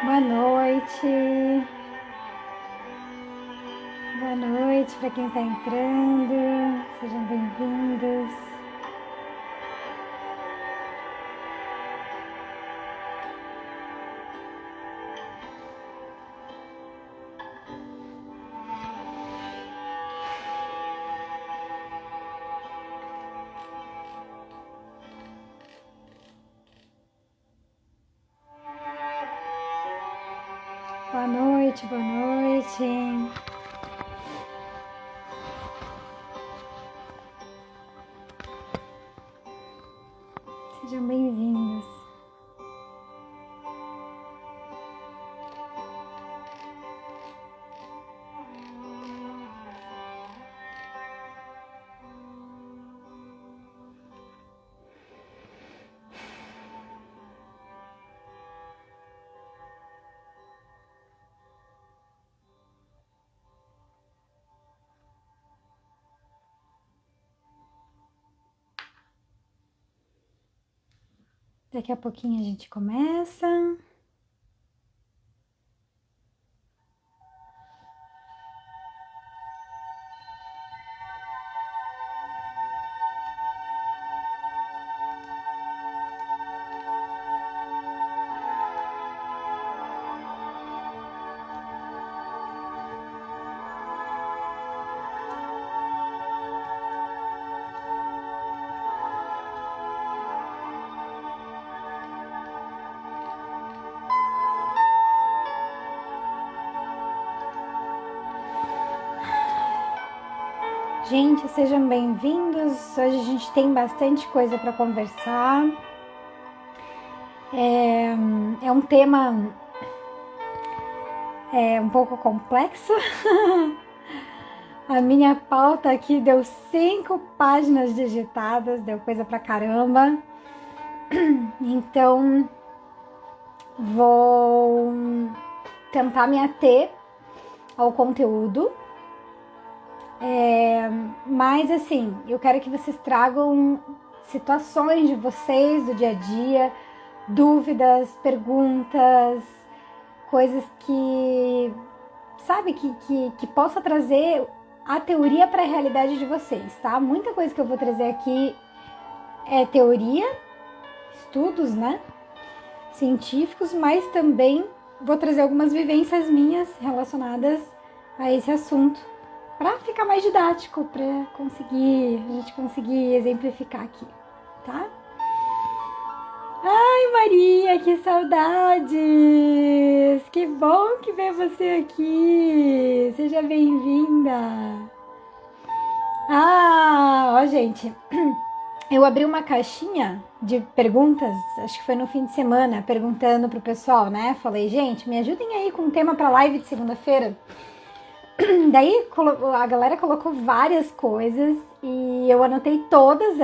Boa noite. Boa noite para quem está entrando. Sejam bem-vindos. Boa noite, boa noite. Sejam bem-vindos. Daqui a pouquinho a gente começa. Gente, sejam bem-vindos. Hoje a gente tem bastante coisa para conversar. É um tema um pouco complexo. A minha pauta aqui deu 5 páginas digitadas, deu coisa pra caramba. Então, vou tentar me ater ao conteúdo. Mas assim, eu quero que vocês tragam situações de vocês do dia a dia, dúvidas, perguntas, coisas que, sabe, que possa trazer a teoria para a realidade de vocês, tá? Muita coisa que eu vou trazer aqui é teoria, estudos, né, científicos, mas também vou trazer algumas vivências minhas relacionadas a esse assunto, para ficar mais didático, para a gente conseguir exemplificar aqui, tá? Ai, Maria, que saudades! Que bom que ver você aqui! Seja bem-vinda! Ó, gente, eu abri uma caixinha de perguntas, acho que foi no fim de semana, perguntando pro pessoal, né? Falei, gente, me ajudem aí com um tema pra live de segunda-feira. Daí a galera colocou várias coisas e eu anotei todas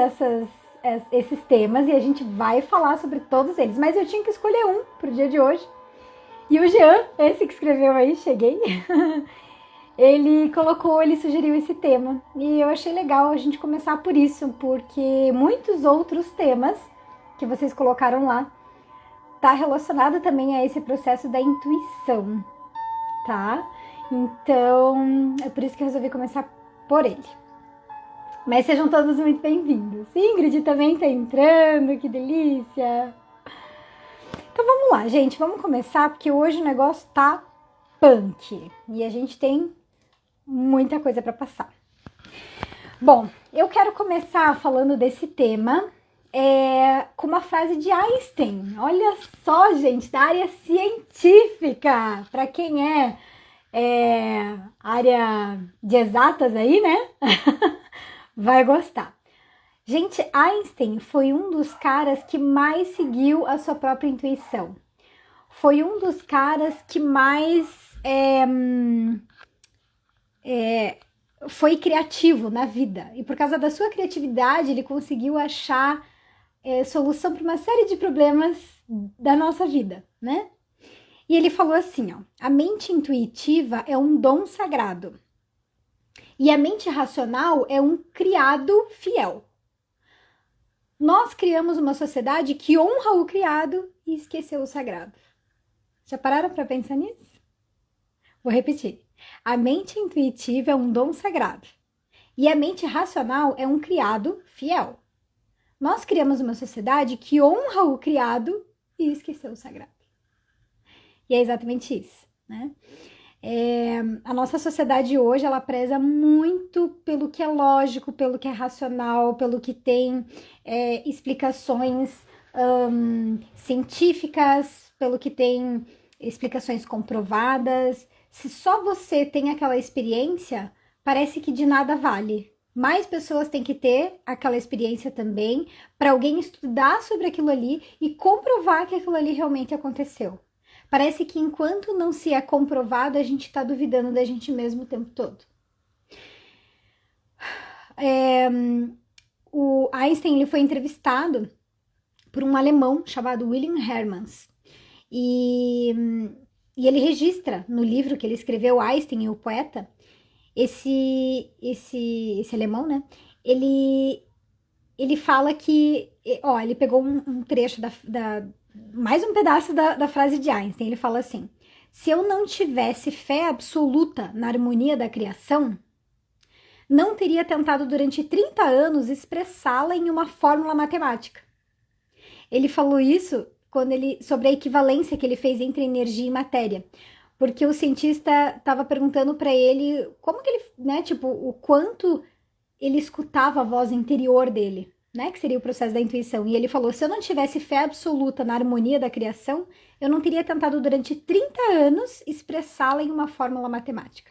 esses temas e a gente vai falar sobre todos eles. Mas eu tinha que escolher um pro dia de hoje. E o Jean, esse que escreveu aí, cheguei, ele sugeriu esse tema. E eu achei legal a gente começar por isso, porque muitos outros temas que vocês colocaram lá tá relacionado também a esse processo da intuição, tá? Então, é por isso que eu resolvi começar por ele. Mas sejam todos muito bem-vindos. Ingrid também tá entrando, que delícia! Então vamos lá, gente, vamos começar, porque hoje o negócio tá punk. E a gente tem muita coisa para passar. Bom, eu quero começar falando desse tema com uma frase de Einstein. Olha só, gente, da área científica. Para quem é área de exatas aí, né? Vai gostar. Gente, Einstein foi um dos caras que mais seguiu a sua própria intuição. Foi um dos caras que mais foi criativo na vida. E por causa da sua criatividade, ele conseguiu achar solução para uma série de problemas da nossa vida, né? E ele falou assim, ó, a mente intuitiva é um dom sagrado. E a mente racional é um criado fiel. Nós criamos uma sociedade que honra o criado e esqueceu o sagrado. Já pararam para pensar nisso? Vou repetir. A mente intuitiva é um dom sagrado e a mente racional é um criado fiel. Nós criamos uma sociedade que honra o criado e esqueceu o sagrado. E é exatamente isso, né? A nossa sociedade hoje, ela preza muito pelo que é lógico, pelo que é racional, pelo que tem explicações científicas, pelo que tem explicações comprovadas. Se só você tem aquela experiência, parece que de nada vale. Mais pessoas têm que ter aquela experiência também, para alguém estudar sobre aquilo ali e comprovar que aquilo ali realmente aconteceu. Parece que enquanto não se é comprovado, a gente está duvidando da gente mesmo o tempo todo. O Einstein ele foi entrevistado por um alemão chamado Wilhelm Hermanns. E ele registra no livro que ele escreveu, Einstein, o poeta, esse alemão, né? Ele fala que, ele pegou um trecho mais um pedaço da frase de Einstein. Ele fala assim: se eu não tivesse fé absoluta na harmonia da criação, não teria tentado durante 30 anos expressá-la em uma fórmula matemática. Ele falou isso sobre a equivalência que ele fez entre energia e matéria. Porque o cientista estava perguntando para ele como que ele, né, o quanto ele escutava a voz interior dele, né, que seria o processo da intuição. E ele falou: se eu não tivesse fé absoluta na harmonia da criação, eu não teria tentado durante 30 anos expressá-la em uma fórmula matemática.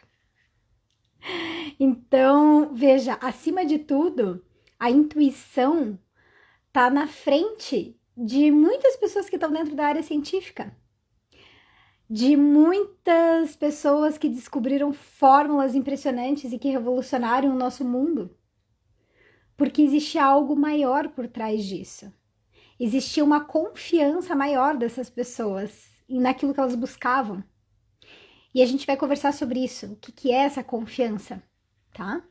Então, veja, acima de tudo, a intuição está na frente de muitas pessoas que estão dentro da área científica, de muitas pessoas que descobriram fórmulas impressionantes e que revolucionaram o nosso mundo. Porque existia algo maior por trás disso. Existia uma confiança maior dessas pessoas naquilo que elas buscavam. E a gente vai conversar sobre isso. O que é essa confiança, tá?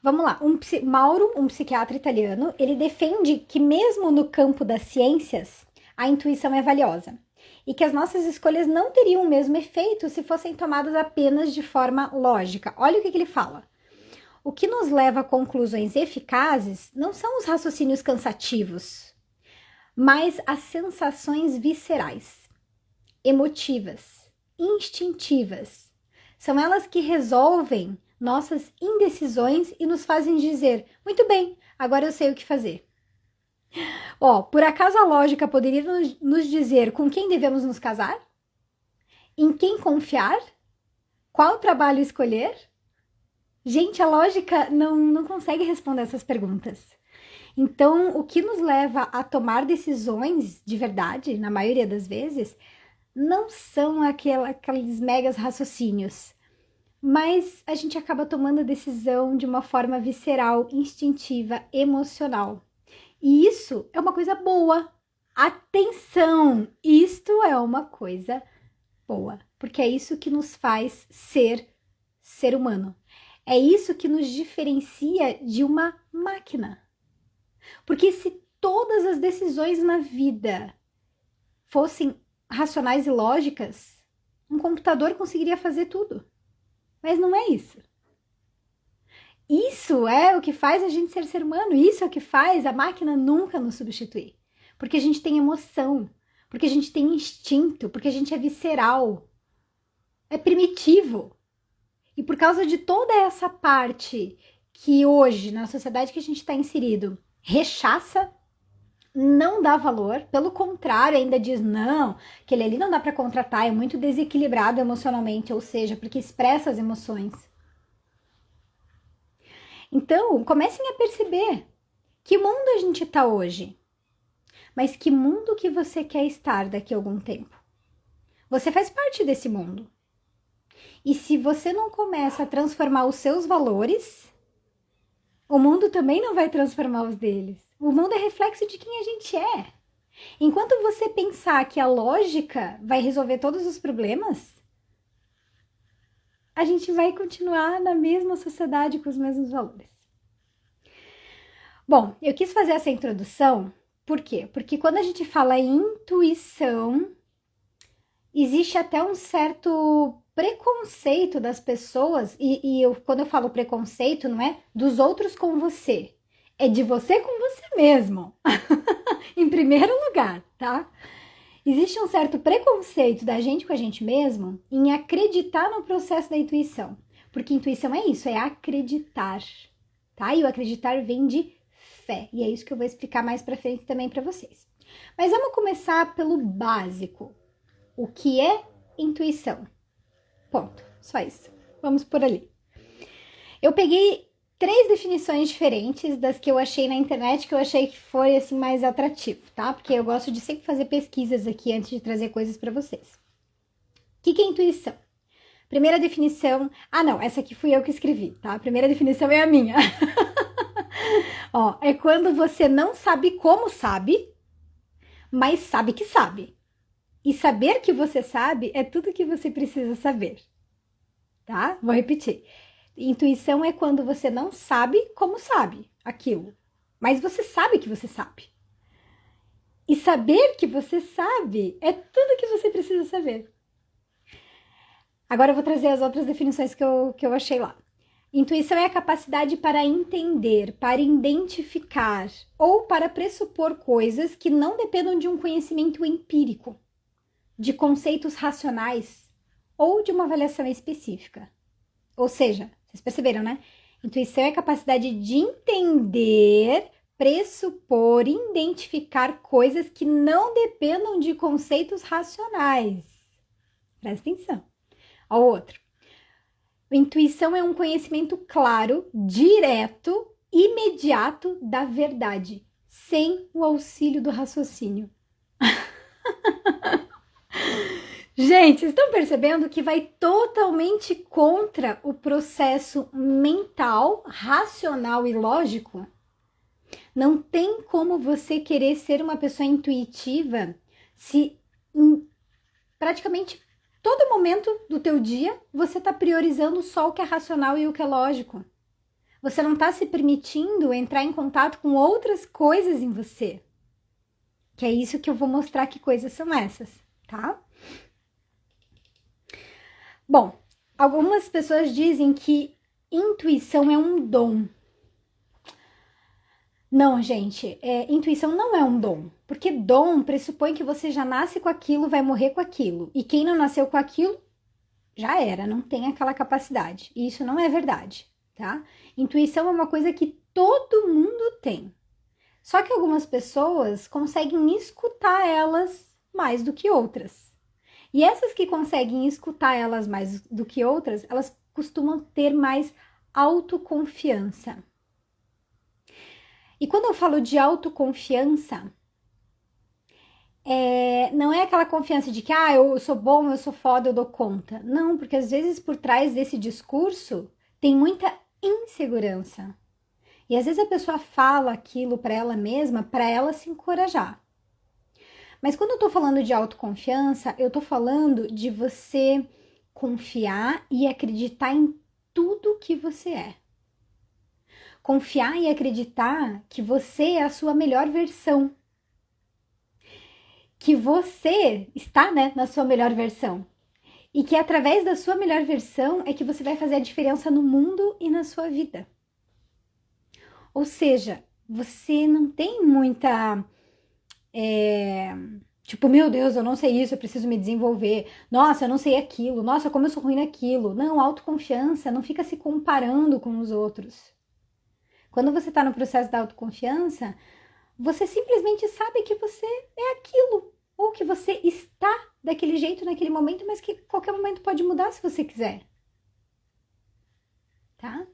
Vamos lá. Mauro, um psiquiatra italiano, ele defende que mesmo no campo das ciências, a intuição é valiosa. E que as nossas escolhas não teriam o mesmo efeito se fossem tomadas apenas de forma lógica. Olha o que ele fala. O que nos leva a conclusões eficazes não são os raciocínios cansativos, mas as sensações viscerais, emotivas, instintivas. São elas que resolvem nossas indecisões e nos fazem dizer: muito bem, agora eu sei o que fazer. Por acaso a lógica poderia nos dizer com quem devemos nos casar? Em quem confiar? Qual trabalho escolher? Gente, a lógica não consegue responder essas perguntas. Então, o que nos leva a tomar decisões de verdade, na maioria das vezes, não são aqueles megas raciocínios, mas a gente acaba tomando a decisão de uma forma visceral, instintiva, emocional. E isso é uma coisa boa. Atenção! Isto é uma coisa boa, porque é isso que nos faz ser humano. É isso que nos diferencia de uma máquina. Porque se todas as decisões na vida fossem racionais e lógicas, um computador conseguiria fazer tudo. Mas não é isso. Isso é o que faz a gente ser humano. Isso é o que faz a máquina nunca nos substituir. Porque a gente tem emoção, porque a gente tem instinto, porque a gente é visceral, é primitivo. E por causa de toda essa parte que hoje, na sociedade que a gente está inserido, rechaça, não dá valor, pelo contrário, ainda diz não, que ele ali não dá para contratar, é muito desequilibrado emocionalmente, ou seja, porque expressa as emoções. Então, comecem a perceber que mundo a gente está hoje, mas que mundo que você quer estar daqui a algum tempo. Você faz parte desse mundo. E se você não começa a transformar os seus valores, o mundo também não vai transformar os deles. O mundo é reflexo de quem a gente é. Enquanto você pensar que a lógica vai resolver todos os problemas, a gente vai continuar na mesma sociedade com os mesmos valores. Bom, eu quis fazer essa introdução Por quê? Porque quando a gente fala em intuição, existe até um certo preconceito das pessoas, quando eu falo preconceito, não é dos outros com você, é de você com você mesmo, em primeiro lugar, tá? Existe um certo preconceito da gente com a gente mesmo em acreditar no processo da intuição, porque intuição é isso, é acreditar, tá? E o acreditar vem de fé, e é isso que eu vou explicar mais pra frente também pra vocês. Mas vamos começar pelo básico. O que é intuição? Ponto. Só isso. Vamos por ali. Eu peguei 3 definições diferentes das que eu achei na internet, que eu achei que foi assim mais atrativo, tá? Porque eu gosto de sempre fazer pesquisas aqui antes de trazer coisas para vocês. O que é intuição? Primeira definição... Ah, não, essa aqui fui eu que escrevi, tá? A primeira definição é a minha. Ó, é quando você não sabe como sabe, mas sabe que sabe. E saber que você sabe é tudo que você precisa saber, tá? Vou repetir. Intuição é quando você não sabe como sabe aquilo, mas você sabe que você sabe. E saber que você sabe é tudo que você precisa saber. Agora eu vou trazer as outras definições que eu achei lá. Intuição é a capacidade para entender, para identificar ou para pressupor coisas que não dependam de um conhecimento empírico, de conceitos racionais ou de uma avaliação específica. Ou seja, vocês perceberam, né? Intuição é a capacidade de entender, pressupor, identificar coisas que não dependam de conceitos racionais. Presta atenção. Ao outro. Intuição é um conhecimento claro, direto, imediato da verdade, sem o auxílio do raciocínio. Gente, vocês estão percebendo que vai totalmente contra o processo mental, racional e lógico? Não tem como você querer ser uma pessoa intuitiva se em praticamente todo momento do teu dia você está priorizando só o que é racional e o que é lógico. Você não está se permitindo entrar em contato com outras coisas em você. Que é isso que eu vou mostrar que coisas são essas, tá? Bom, algumas pessoas dizem que intuição é um dom. Não, gente, intuição não é um dom, porque dom pressupõe que você já nasce com aquilo, vai morrer com aquilo, e quem não nasceu com aquilo, já era, não tem aquela capacidade, e isso não é verdade, tá? Intuição é uma coisa que todo mundo tem, só que algumas pessoas conseguem escutar elas mais do que outras. E essas que conseguem escutar elas mais do que outras, elas costumam ter mais autoconfiança. E quando eu falo de autoconfiança, não é aquela confiança de que eu sou bom, eu sou foda, eu dou conta. Não, porque às vezes por trás desse discurso tem muita insegurança. E às vezes a pessoa fala aquilo para ela mesma, para ela se encorajar. Mas quando eu tô falando de autoconfiança, eu tô falando de você confiar e acreditar em tudo que você é. Confiar e acreditar que você é a sua melhor versão. Que você está, né, na sua melhor versão. E que através da sua melhor versão é que você vai fazer a diferença no mundo e na sua vida. Ou seja, você não tem muita... tipo, meu Deus, eu não sei isso, eu preciso me desenvolver. Nossa, eu não sei aquilo. Nossa, como eu sou ruim naquilo. Não, autoconfiança, não fica se comparando com os outros. Quando você está no processo da autoconfiança, você simplesmente sabe que você é aquilo. Ou que você está daquele jeito naquele momento, mas que qualquer momento pode mudar se você quiser. Tá?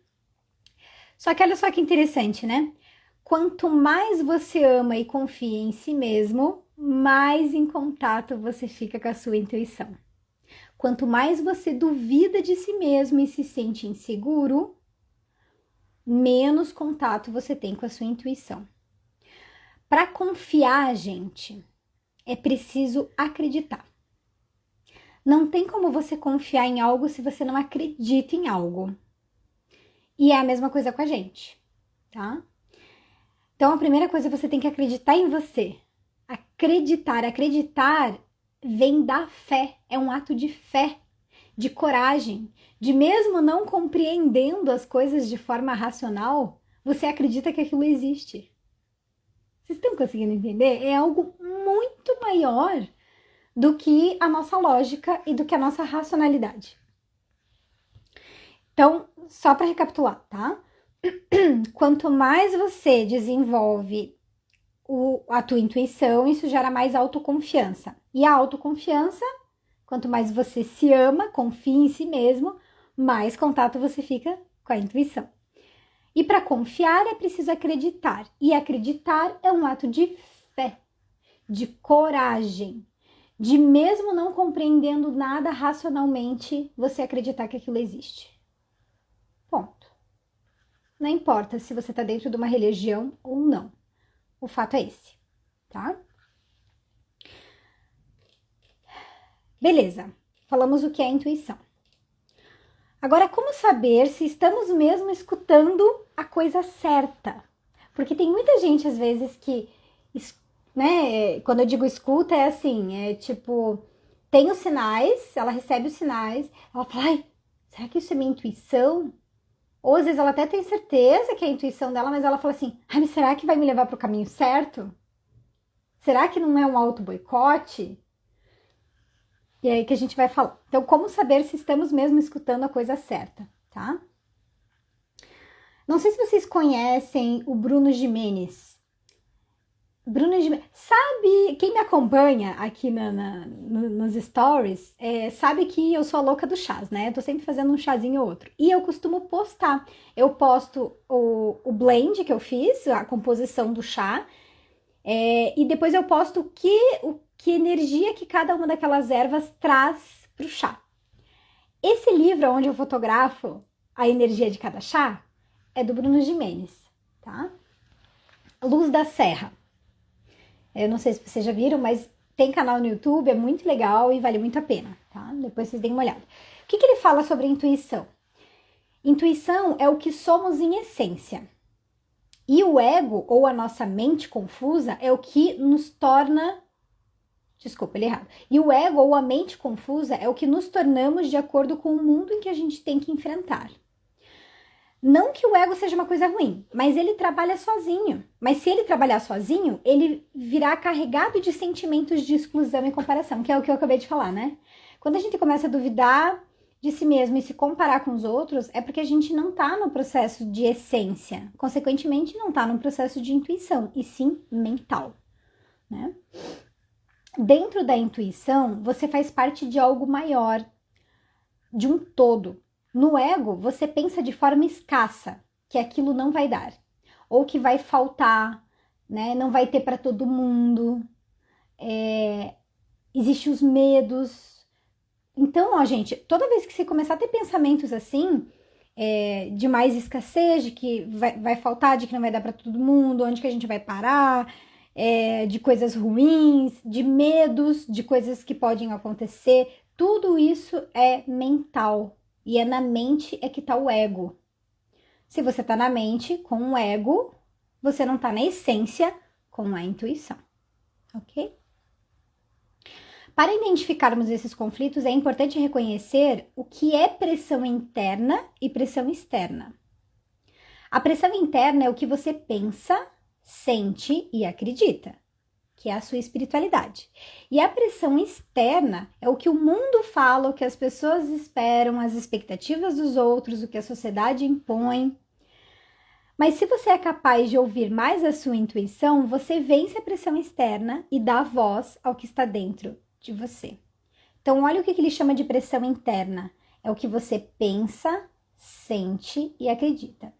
Só que olha só que interessante, né? Quanto mais você ama e confia em si mesmo, mais em contato você fica com a sua intuição. Quanto mais você duvida de si mesmo e se sente inseguro, menos contato você tem com a sua intuição. Para confiar, gente, é preciso acreditar. Não tem como você confiar em algo se você não acredita em algo. E é a mesma coisa com a gente, tá? Então, a primeira coisa, você tem que acreditar em você. Acreditar vem da fé, é um ato de fé, de coragem, de mesmo não compreendendo as coisas de forma racional, você acredita que aquilo existe. Vocês estão conseguindo entender? É algo muito maior do que a nossa lógica e do que a nossa racionalidade. Então, só para recapitular, tá? Quanto mais você desenvolve a tua intuição, isso gera mais autoconfiança. E a autoconfiança, quanto mais você se ama, confia em si mesmo, mais contato você fica com a intuição. E para confiar é preciso acreditar. E acreditar é um ato de fé, de coragem, de mesmo não compreendendo nada racionalmente, você acreditar que aquilo existe. Ponto. Não importa se você está dentro de uma religião ou não. O fato é esse, tá? Beleza. Falamos o que é intuição. Agora, como saber se estamos mesmo escutando a coisa certa? Porque tem muita gente, às vezes, que, né, quando eu digo escuta, é assim, é tipo, tem os sinais, ela recebe os sinais, ela fala, ai, será que isso é minha intuição? Ou às vezes ela até tem certeza que é a intuição dela, mas ela fala assim, ai, mas será que vai me levar para o caminho certo? Será que não é um auto-boicote? E aí que a gente vai falar. Então, como saber se estamos mesmo escutando a coisa certa, tá? Não sei se vocês conhecem o Bruno Gimenez. Bruno Gimenez, sabe, quem me acompanha aqui nos stories, sabe que eu sou a louca do chás, né? Eu tô sempre fazendo um chazinho ou outro. E eu costumo postar. Eu posto o blend que eu fiz, a composição do chá, e depois eu posto o que energia que cada uma daquelas ervas traz pro chá. Esse livro onde eu fotografo a energia de cada chá é do Bruno Gimenez, tá? Luz da Serra. Eu não sei se vocês já viram, mas tem canal no YouTube, é muito legal e vale muito a pena, tá? Depois vocês deem uma olhada. O que ele fala sobre intuição? Intuição é o que somos em essência. E o ego, ou a nossa mente confusa, é o que nos torna... Desculpa, ele errado. E o ego, ou a mente confusa, é o que nos tornamos de acordo com o mundo em que a gente tem que enfrentar. Não que o ego seja uma coisa ruim, mas ele trabalha sozinho. Mas se ele trabalhar sozinho, ele virá carregado de sentimentos de exclusão e comparação, que é o que eu acabei de falar, né? Quando a gente começa a duvidar de si mesmo e se comparar com os outros, é porque a gente não tá no processo de essência. Consequentemente, não tá no processo de intuição, e sim mental, né? Dentro da intuição, você faz parte de algo maior, de um todo. No ego, você pensa de forma escassa, que aquilo não vai dar, ou que vai faltar, né? Não vai ter para todo mundo. Existem os medos. Então, ó, gente, toda vez que você começar a ter pensamentos assim, de mais escassez, de que vai faltar, de que não vai dar para todo mundo, onde que a gente vai parar, de coisas ruins, de medos, de coisas que podem acontecer, tudo isso é mental. E é na mente é que tá o ego. Se você tá na mente com o ego, você não tá na essência com a intuição, ok? Para identificarmos esses conflitos, é importante reconhecer o que é pressão interna e pressão externa. A pressão interna é o que você pensa, sente e acredita, que é a sua espiritualidade. E a pressão externa é o que o mundo fala, o que as pessoas esperam, as expectativas dos outros, o que a sociedade impõe. Mas se você é capaz de ouvir mais a sua intuição, você vence a pressão externa e dá voz ao que está dentro de você. Então, olha o que ele chama de pressão interna. É o que você pensa, sente e acredita.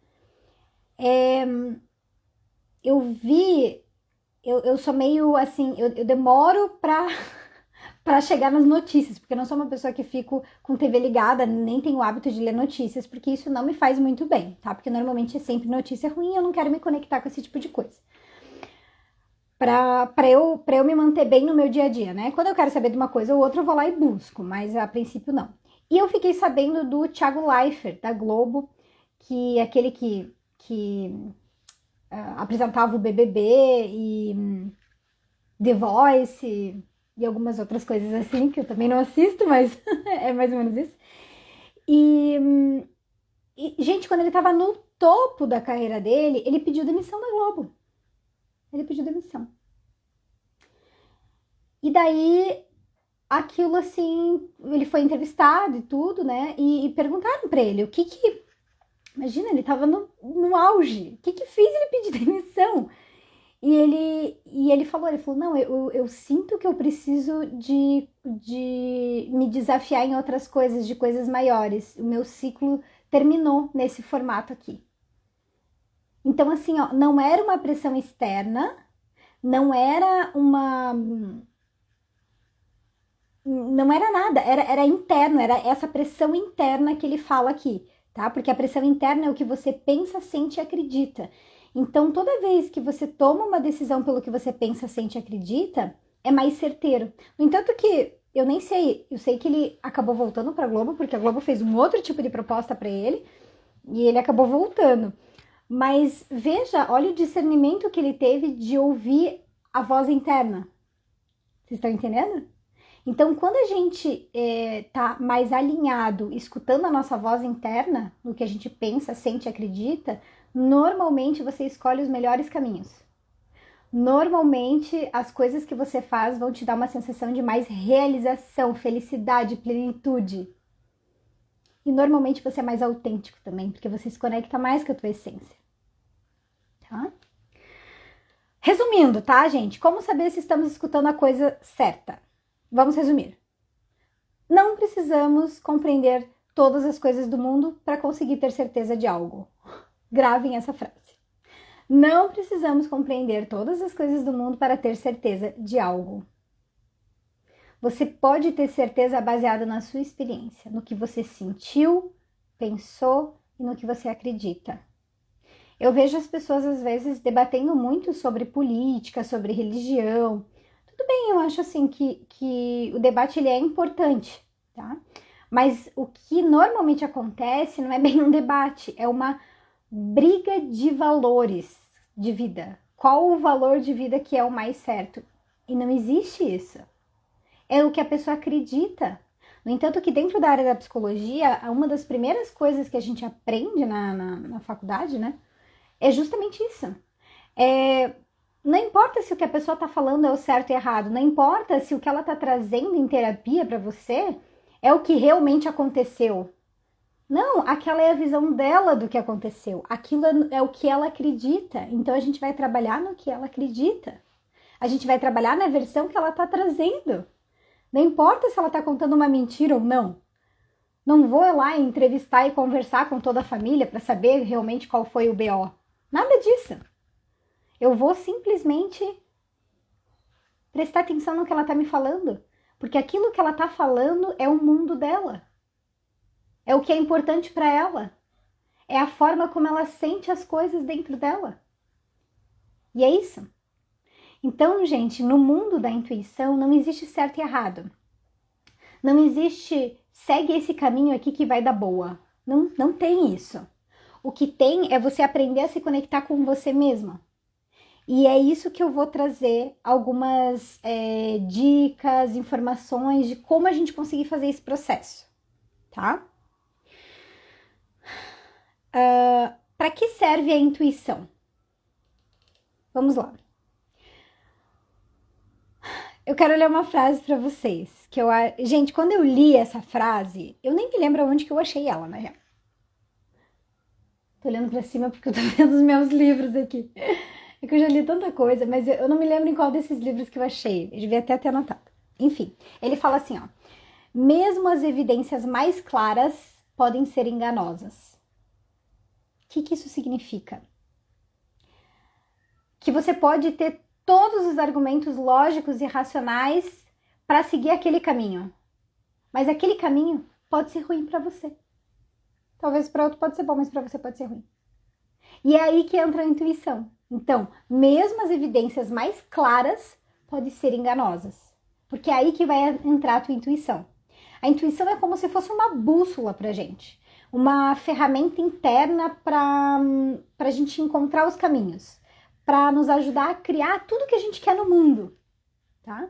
Eu sou meio assim, eu demoro pra chegar nas notícias, porque eu não sou uma pessoa que fico com TV ligada, nem tenho o hábito de ler notícias, porque isso não me faz muito bem, tá? Porque normalmente é sempre notícia ruim e eu não quero me conectar com esse tipo de coisa. Pra eu me manter bem no meu dia a dia, né? Quando eu quero saber de uma coisa ou outra, eu vou lá e busco, mas a princípio não. E eu fiquei sabendo do Thiago Leifert, da Globo, que é aquele que apresentava o BBB e The Voice e algumas outras coisas assim, que eu também não assisto, mas é mais ou menos isso. Gente, quando ele tava no topo da carreira dele, ele pediu demissão da Globo. Ele pediu demissão. E daí, aquilo assim, ele foi entrevistado e tudo, né? E perguntaram pra ele o que. Imagina, ele tava no auge. O que fez ele pedir demissão? Ele falou, não, eu sinto que eu preciso de me desafiar em outras coisas, de coisas maiores. O meu ciclo terminou nesse formato aqui. Então, assim, ó, não era uma pressão externa, não era não era nada, era interno, era essa pressão interna que ele fala aqui, tá? Porque a pressão interna é o que você pensa, sente e acredita. Então, toda vez que você toma uma decisão pelo que você pensa, sente e acredita, é mais certeiro. No entanto que, eu nem sei, eu sei que ele acabou voltando para a Globo, porque a Globo fez um outro tipo de proposta para ele, e ele acabou voltando. Mas veja, olha o discernimento que ele teve de ouvir a voz interna. Vocês estão entendendo? Então, quando a gente tá mais alinhado, escutando a nossa voz interna, no que a gente pensa, sente e acredita, normalmente você escolhe os melhores caminhos. Normalmente, as coisas que você faz vão te dar uma sensação de mais realização, felicidade, plenitude. E normalmente você é mais autêntico também, porque você se conecta mais com a tua essência. Tá? Resumindo, tá, gente? Como saber se estamos escutando a coisa certa? Vamos resumir. Não precisamos compreender todas as coisas do mundo para conseguir ter certeza de algo. Gravem essa frase. Não precisamos compreender todas as coisas do mundo para ter certeza de algo. Você pode ter certeza baseada na sua experiência, no que você sentiu, pensou e no que você acredita. Eu vejo as pessoas às vezes debatendo muito sobre política, sobre religião. Tudo bem, eu acho assim que o debate ele é importante, tá? Mas o que normalmente acontece não é bem um debate, é uma briga de valores de vida. Qual o valor de vida que é o mais certo? E não existe isso. É o que a pessoa acredita. No entanto, que dentro da área da psicologia, uma das primeiras coisas que a gente aprende na faculdade, né? É justamente isso. Não importa se o que a pessoa está falando é o certo e errado, não importa se o que ela está trazendo em terapia para você é o que realmente aconteceu. Não, aquela é a visão dela do que aconteceu. Aquilo é o que ela acredita. Então a gente vai trabalhar no que ela acredita. A gente vai trabalhar na versão que ela está trazendo. Não importa se ela está contando uma mentira ou não. Não vou lá entrevistar e conversar com toda a família para saber realmente qual foi o BO. Nada disso. Eu vou simplesmente prestar atenção no que ela está me falando. Porque aquilo que ela está falando é o mundo dela. É o que é importante para ela. É a forma como ela sente as coisas dentro dela. E é isso. Então, gente, no mundo da intuição não existe certo e errado. Não existe segue esse caminho aqui que vai dar boa. Não tem isso. O que tem é você aprender a se conectar com você mesma. E é isso que eu vou trazer algumas dicas, informações de como a gente conseguir fazer esse processo, tá? Para que serve a intuição? Vamos lá. Eu quero ler uma frase para vocês. Gente, quando eu li essa frase, eu nem me lembro onde que eu achei ela, na real. Tô olhando para cima porque eu tô vendo os meus livros aqui. É que eu já li tanta coisa, mas eu não me lembro em qual desses livros que eu achei. Eu devia até ter anotado. Enfim, ele fala assim, ó. Mesmo as evidências mais claras podem ser enganosas. O que isso significa? Que você pode ter todos os argumentos lógicos e racionais para seguir aquele caminho. Mas aquele caminho pode ser ruim para você. Talvez para outro pode ser bom, mas para você pode ser ruim. E é aí que entra a intuição. Então, mesmo as evidências mais claras podem ser enganosas. Porque é aí que vai entrar a tua intuição. A intuição é como se fosse uma bússola pra gente. Uma ferramenta interna para a gente encontrar os caminhos. para nos ajudar a criar tudo que a gente quer no mundo, tá?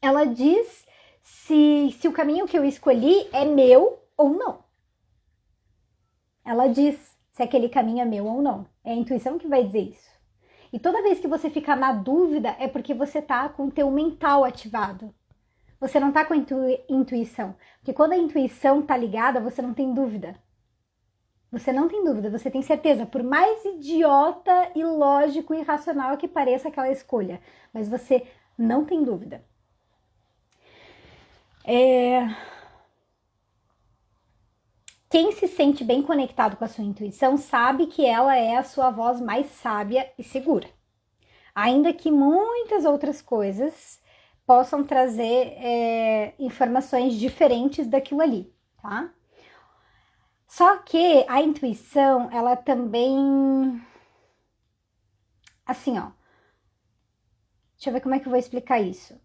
Ela diz se o caminho que eu escolhi é meu ou não. Ela diz se aquele caminho é meu ou não. É a intuição que vai dizer isso. E toda vez que você ficar na dúvida é porque você tá com o teu mental ativado. Você não tá com a intuição. Porque quando a intuição tá ligada, você não tem dúvida. Você não tem dúvida, você tem certeza. Por mais idiota, ilógico e irracional que pareça aquela escolha. Mas você não tem dúvida. Quem se sente bem conectado com a sua intuição sabe que ela é a sua voz mais sábia e segura. Ainda que muitas outras coisas possam trazer informações diferentes daquilo ali, tá? Só que a intuição, ela também... Assim, ó. Deixa eu ver como é que eu vou explicar isso.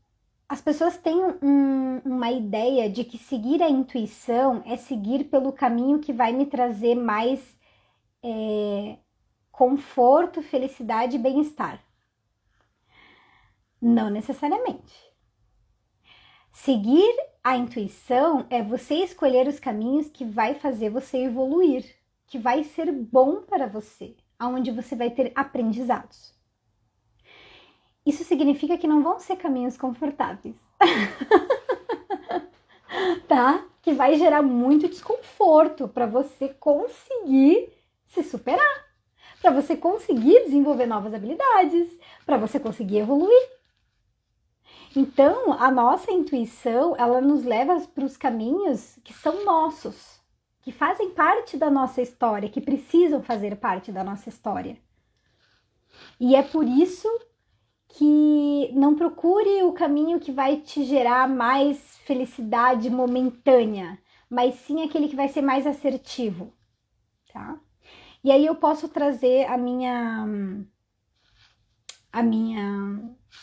As pessoas têm uma ideia de que seguir a intuição é seguir pelo caminho que vai me trazer mais conforto, felicidade e bem-estar. Não necessariamente. Seguir a intuição é você escolher os caminhos que vai fazer você evoluir, que vai ser bom para você, aonde você vai ter aprendizados. Isso significa que não vão ser caminhos confortáveis, tá? Que vai gerar muito desconforto para você conseguir se superar, para você conseguir desenvolver novas habilidades, para você conseguir evoluir. Então, a nossa intuição, ela nos leva para os caminhos que são nossos, que fazem parte da nossa história, que precisam fazer parte da nossa história. E é por isso que não procure o caminho que vai te gerar mais felicidade momentânea, mas sim aquele que vai ser mais assertivo, tá? E aí eu posso trazer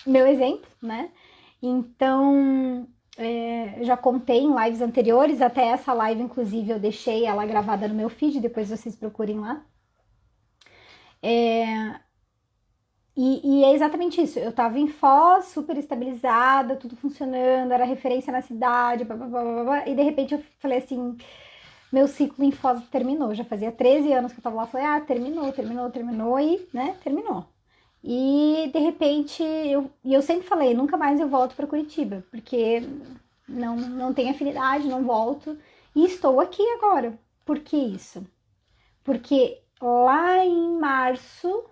meu exemplo, né? Então, já contei em lives anteriores, até essa live, inclusive, eu deixei ela gravada no meu feed, depois vocês procurem lá. E é exatamente isso. Eu tava em Foz, super estabilizada, tudo funcionando, era referência na cidade, blá, blá, blá, blá, blá, e de repente eu falei assim, meu ciclo em Foz terminou. Já fazia 13 anos que eu tava lá, falei, terminou, e, né, terminou. E de repente, eu sempre falei, nunca mais eu volto para Curitiba, porque não tenho afinidade, não volto. E estou aqui agora. Por que isso? Porque lá em março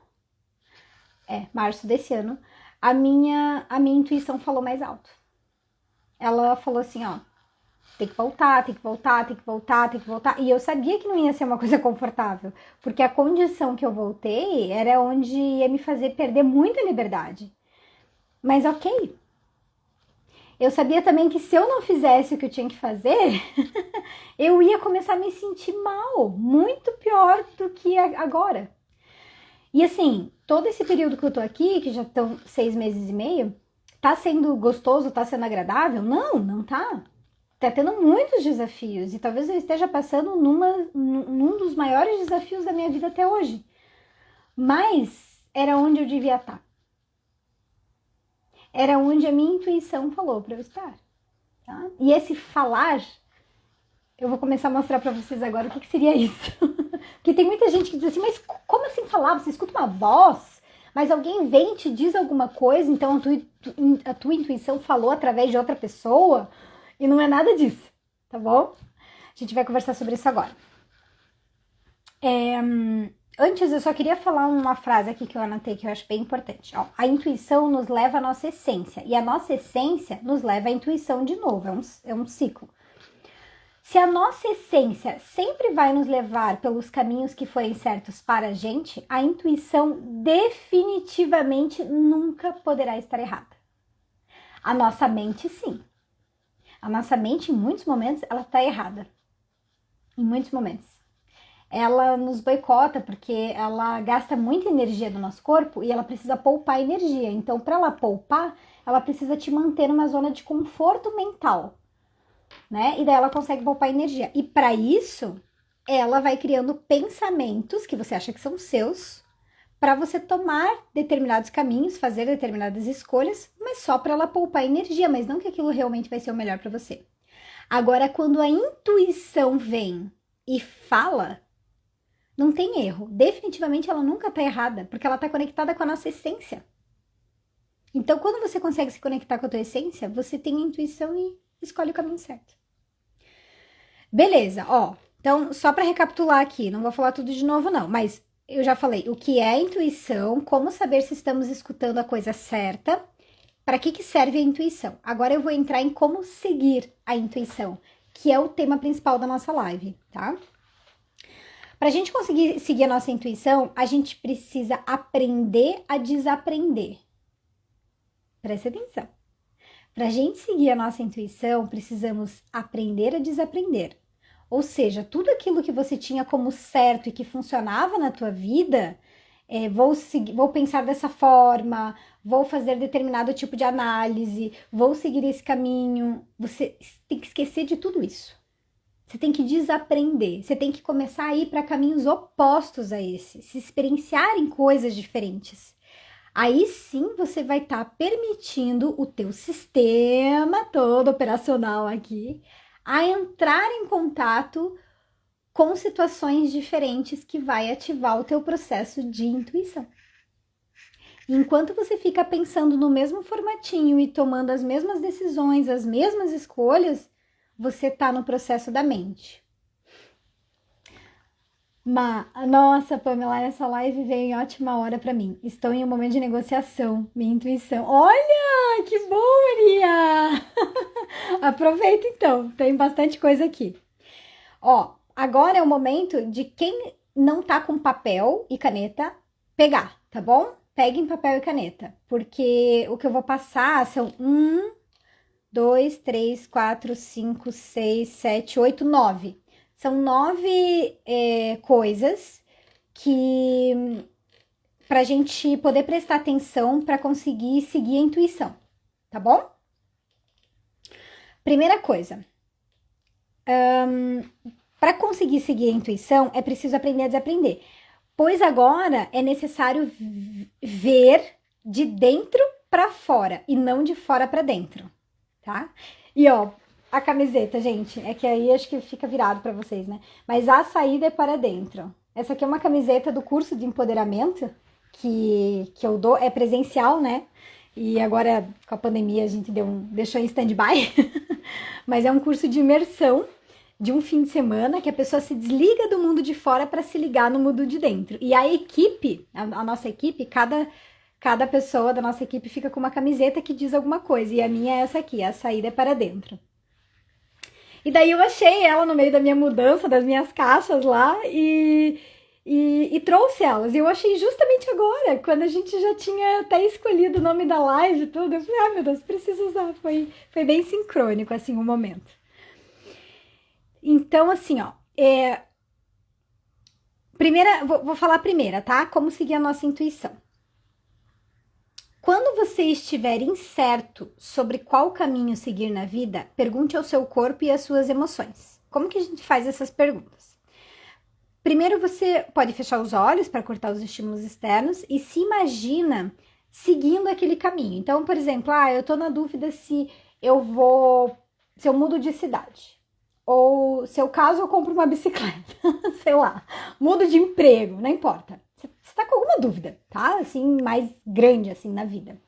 desse ano, a minha intuição falou mais alto. Ela falou assim, ó, tem que voltar. E eu sabia que não ia ser uma coisa confortável, porque a condição que eu voltei era onde ia me fazer perder muita liberdade. Mas ok. Eu sabia também que se eu não fizesse o que eu tinha que fazer, eu ia começar a me sentir mal, muito pior do que agora. E assim, todo esse período que eu tô aqui, que já estão 6 meses e meio, tá sendo gostoso, tá sendo agradável? Não tá. Tá tendo muitos desafios e talvez eu esteja passando num dos maiores desafios da minha vida até hoje. Mas era onde eu devia estar. Era onde a minha intuição falou para eu estar. Tá? E esse falar, eu vou começar a mostrar para vocês agora o que seria isso. Porque tem muita gente que diz assim, mas como assim falar? Você escuta uma voz, mas alguém vem e te diz alguma coisa, então a tua intuição falou através de outra pessoa? E não é nada disso, tá bom? A gente vai conversar sobre isso agora. Antes, eu só queria falar uma frase aqui que eu anotei que eu acho bem importante. Ó, a intuição nos leva à nossa essência, e a nossa essência nos leva à intuição de novo, é um ciclo. Se a nossa essência sempre vai nos levar pelos caminhos que forem certos para a gente, a intuição definitivamente nunca poderá estar errada. A nossa mente, sim. A nossa mente, em muitos momentos, ela está errada. Em muitos momentos. Ela nos boicota porque ela gasta muita energia do nosso corpo e ela precisa poupar energia. Então, para ela poupar, ela precisa te manter numa zona de conforto mental, né? E daí ela consegue poupar energia. E para isso, ela vai criando pensamentos que você acha que são seus para você tomar determinados caminhos, fazer determinadas escolhas, mas só para ela poupar energia, mas não que aquilo realmente vai ser o melhor para você. Agora, quando a intuição vem e fala, não tem erro. Definitivamente ela nunca está errada, porque ela está conectada com a nossa essência. Então, quando você consegue se conectar com a tua essência, você tem a intuição e escolhe o caminho certo. Beleza, ó. Então, só para recapitular aqui, não vou falar tudo de novo não, mas eu já falei o que é intuição, como saber se estamos escutando a coisa certa, para que serve a intuição. Agora eu vou entrar em como seguir a intuição, que é o tema principal da nossa live, tá? Para a gente conseguir seguir a nossa intuição, a gente precisa aprender a desaprender. Presta atenção. Para a gente seguir a nossa intuição, precisamos aprender a desaprender. Ou seja, tudo aquilo que você tinha como certo e que funcionava na tua vida, vou pensar dessa forma, vou fazer determinado tipo de análise, vou seguir esse caminho. Você tem que esquecer de tudo isso. Você tem que desaprender, você tem que começar a ir para caminhos opostos a esse, se experienciar em coisas diferentes. Aí sim você vai estar permitindo o teu sistema todo operacional aqui a entrar em contato com situações diferentes que vai ativar o teu processo de intuição. Enquanto você fica pensando no mesmo formatinho e tomando as mesmas decisões, as mesmas escolhas, você está no processo da mente. Nossa, Pamela, essa live veio em ótima hora para mim. Estou em um momento de negociação, minha intuição. Olha, que bom, Maria! Aproveita então, tem bastante coisa aqui. Ó, agora é o momento de quem não tá com papel e caneta pegar, tá bom? Peguem papel e caneta, porque o que eu vou passar são 2, 3, 4, 5, 6, 7, 8, 9. São 9 coisas que pra gente poder prestar atenção para conseguir seguir a intuição, tá bom? Primeira coisa, para conseguir seguir a intuição é preciso aprender a desaprender, pois agora é necessário ver de dentro para fora e não de fora para dentro, tá? E ó, a camiseta, gente, é que aí acho que fica virado para vocês, né? Mas a saída é para dentro. Essa aqui é uma camiseta do curso de empoderamento que eu dou, é presencial, né? E agora, com a pandemia, a gente deixou em stand-by. Mas é um curso de imersão de um fim de semana que a pessoa se desliga do mundo de fora para se ligar no mundo de dentro. E a equipe, a nossa equipe, cada pessoa da nossa equipe fica com uma camiseta que diz alguma coisa. E a minha é essa aqui, a saída é para dentro. E daí eu achei ela no meio da minha mudança, das minhas caixas lá, e trouxe elas. E eu achei justamente agora, quando a gente já tinha até escolhido o nome da live e tudo. Eu falei, meu Deus, preciso usar. Foi bem sincrônico, assim, o momento. Então, assim, ó, vou falar a primeira, tá? Como seguir a nossa intuição. Quando você estiver incerto sobre qual caminho seguir na vida, pergunte ao seu corpo e às suas emoções. Como que a gente faz essas perguntas? Primeiro, você pode fechar os olhos para cortar os estímulos externos e se imagina seguindo aquele caminho. Então, por exemplo, eu tô na dúvida se eu mudo de cidade. Ou se eu caso, eu compro uma bicicleta. Sei lá, mudo de emprego, não importa. Você tá com alguma dúvida, tá? Assim, mais grande, assim, na vida.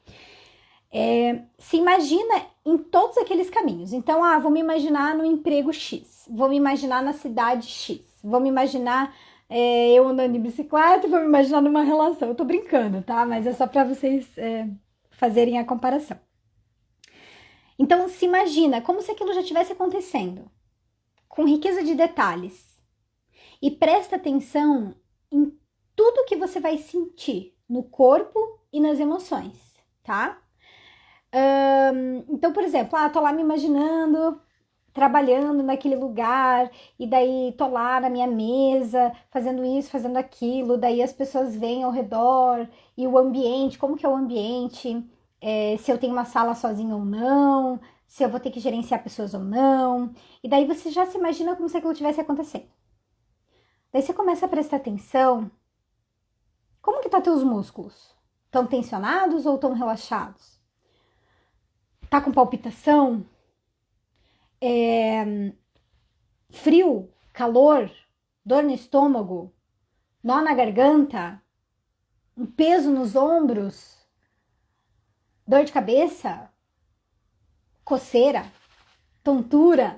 Se imagina em todos aqueles caminhos. Então, vou me imaginar no emprego X. Vou me imaginar na cidade X. Vou me imaginar eu andando de bicicleta. Vou me imaginar numa relação. Eu tô brincando, tá? Mas é só pra vocês fazerem a comparação. Então, se imagina como se aquilo já estivesse acontecendo. Com riqueza de detalhes. E presta atenção em tudo que você vai sentir no corpo e nas emoções, tá? Então, por exemplo, tô lá me imaginando trabalhando naquele lugar e daí tô lá na minha mesa fazendo isso, fazendo aquilo, daí as pessoas vêm ao redor e o ambiente, como que é o ambiente, se eu tenho uma sala sozinha ou não, se eu vou ter que gerenciar pessoas ou não, e daí você já se imagina como se aquilo estivesse acontecendo. Daí você começa a prestar atenção Como que tá teus músculos? Estão tensionados ou estão relaxados? Tá com palpitação? Frio? Calor? Dor no estômago? Nó na garganta? Um peso nos ombros? Dor de cabeça? Coceira? Tontura?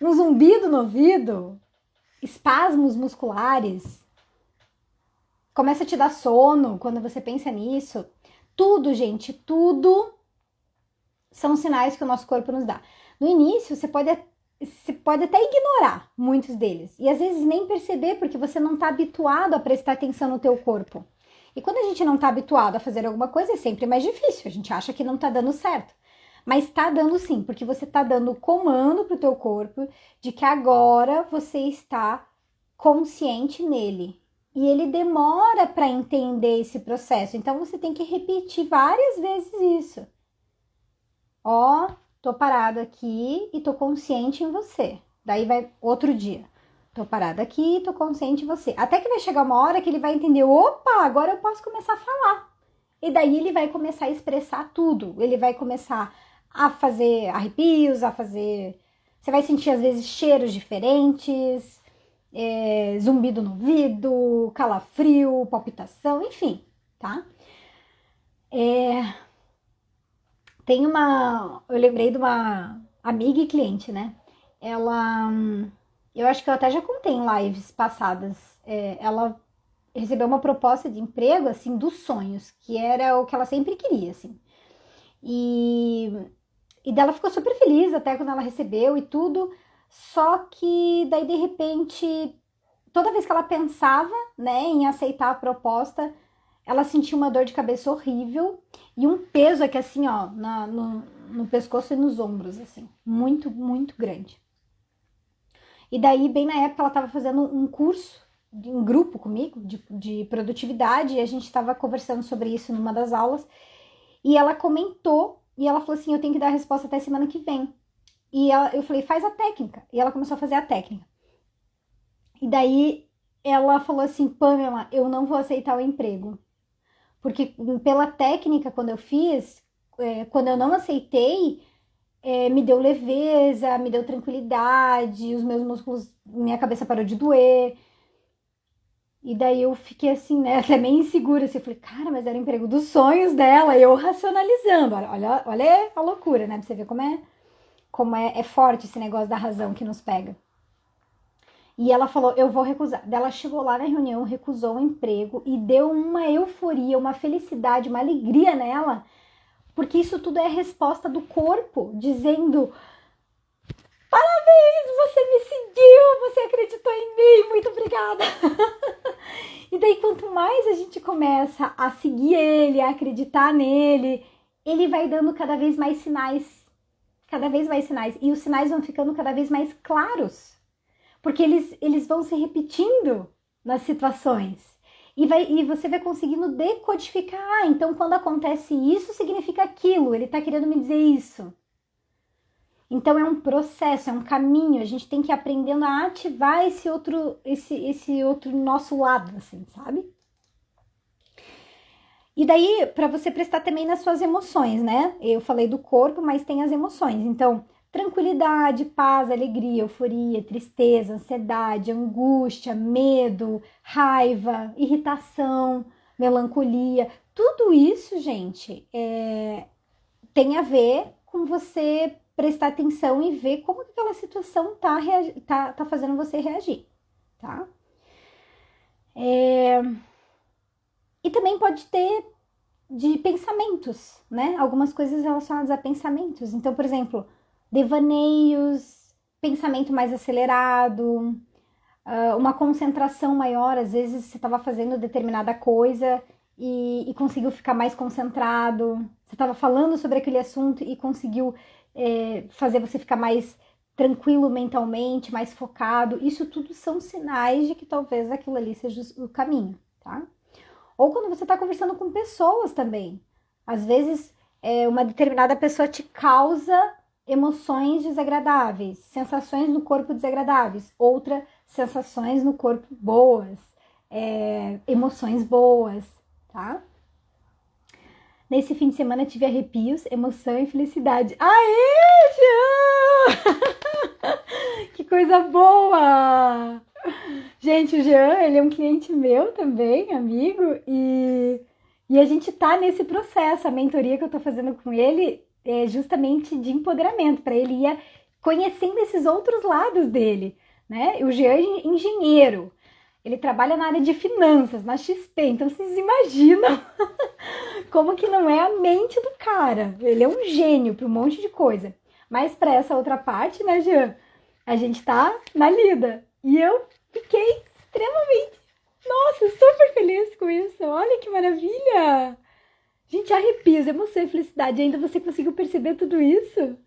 Um zumbido no ouvido? Espasmos musculares? Começa a te dar sono quando você pensa nisso? Tudo, gente, tudo são sinais que o nosso corpo nos dá. No início, você pode até ignorar muitos deles. E às vezes nem perceber, porque você não está habituado a prestar atenção no teu corpo. E quando a gente não está habituado a fazer alguma coisa, é sempre mais difícil. A gente acha que não está dando certo. Mas está dando sim, porque você está dando comando para o teu corpo de que agora você está consciente nele. E ele demora para entender esse processo. Então, você tem que repetir várias vezes isso. Ó, tô parado aqui e tô consciente em você. Daí vai outro dia. Tô parado aqui e tô consciente em você. Até que vai chegar uma hora que ele vai entender, opa, agora eu posso começar a falar. E daí ele vai começar a expressar tudo. Ele vai começar a fazer arrepios, Você vai sentir, às vezes, cheiros diferentes, zumbido no ouvido, calafrio, palpitação, enfim, tá? Eu lembrei de uma amiga e cliente, né? Eu acho que eu até já contei em lives passadas, ela recebeu uma proposta de emprego, assim, dos sonhos, que era o que ela sempre queria, assim. E dela ficou super feliz até quando ela recebeu e tudo, só que daí, de repente, toda vez que ela pensava, né, em aceitar a proposta, ela sentia uma dor de cabeça horrível e um peso aqui, assim, ó, no pescoço e nos ombros, assim, muito, muito grande. E daí, bem na época, ela estava fazendo um curso em grupo comigo, de produtividade, e a gente estava conversando sobre isso numa das aulas, e ela comentou, e ela falou assim, eu tenho que dar a resposta até semana que vem. E eu falei, faz a técnica. E ela começou a fazer a técnica. E daí, ela falou assim, Pamela, eu não vou aceitar o emprego. Porque pela técnica, quando eu fiz, quando eu não aceitei, me deu leveza, me deu tranquilidade, os meus músculos, minha cabeça parou de doer. E daí eu fiquei assim, né, até meio insegura, assim, eu falei, cara, mas era o emprego dos sonhos dela, e eu racionalizando, olha a loucura, né, pra você ver como é forte esse negócio da razão que nos pega. E ela falou, eu vou recusar. Ela chegou lá na reunião, recusou o emprego e deu uma euforia, uma felicidade, uma alegria nela, porque isso tudo é a resposta do corpo, dizendo, parabéns, você me seguiu, você acreditou em mim, muito obrigada. E daí, quanto mais a gente começa a seguir ele, a acreditar nele, ele vai dando cada vez mais sinais, e os sinais vão ficando cada vez mais claros, porque eles vão se repetindo nas situações. E você vai conseguindo decodificar. Ah, então quando acontece isso, significa aquilo. Ele tá querendo me dizer isso. Então é um processo, é um caminho. A gente tem que ir aprendendo a ativar esse outro nosso lado, assim, sabe? E daí, para você prestar também nas suas emoções, né? Eu falei do corpo, mas tem as emoções. Então, tranquilidade, paz, alegria, euforia, tristeza, ansiedade, angústia, medo, raiva, irritação, melancolia. Tudo isso, gente, tem a ver com você prestar atenção e ver como aquela situação tá fazendo você reagir, tá? E também pode ter de pensamentos, né? Algumas coisas relacionadas a pensamentos. Então, por exemplo, devaneios, pensamento mais acelerado, uma concentração maior. Às vezes você estava fazendo determinada coisa e conseguiu ficar mais concentrado. Você estava falando sobre aquele assunto e conseguiu fazer você ficar mais tranquilo mentalmente, mais focado. Isso tudo são sinais de que talvez aquilo ali seja o caminho, tá? Ou quando você está conversando com pessoas também. Às vezes, uma determinada pessoa te causa emoções desagradáveis, sensações no corpo desagradáveis, outras sensações no corpo boas. emoções boas, tá? Nesse fim de semana tive arrepios, emoção e felicidade. Aê, Jean! Que coisa boa! Gente, o Jean, ele é um cliente meu também, amigo, e a gente tá nesse processo. A mentoria que eu tô fazendo com ele é justamente de empoderamento, para ele ir conhecendo esses outros lados dele, né? O Jean é engenheiro, ele trabalha na área de finanças, na XP, então vocês imaginam como que não é a mente do cara. Ele é um gênio para um monte de coisa. Mas para essa outra parte, né, Jean? A gente tá na lida. E eu fiquei extremamente, nossa, super feliz com isso. Olha que maravilha! Gente, arrepios, emoção e felicidade. Ainda você conseguiu perceber tudo isso?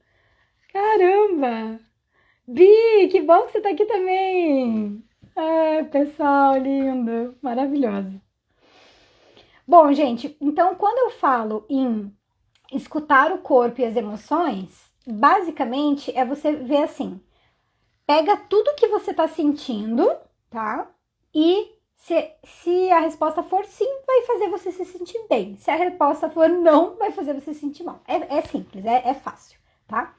Caramba! Bi, que bom que você tá aqui também! Ah, pessoal lindo, maravilhoso. Bom, gente, então quando eu falo em escutar o corpo e as emoções, basicamente é você ver assim, pega tudo que você tá sentindo, tá? E se a resposta for sim, vai fazer você se sentir bem. Se a resposta for não, vai fazer você se sentir mal. É simples, é fácil, tá?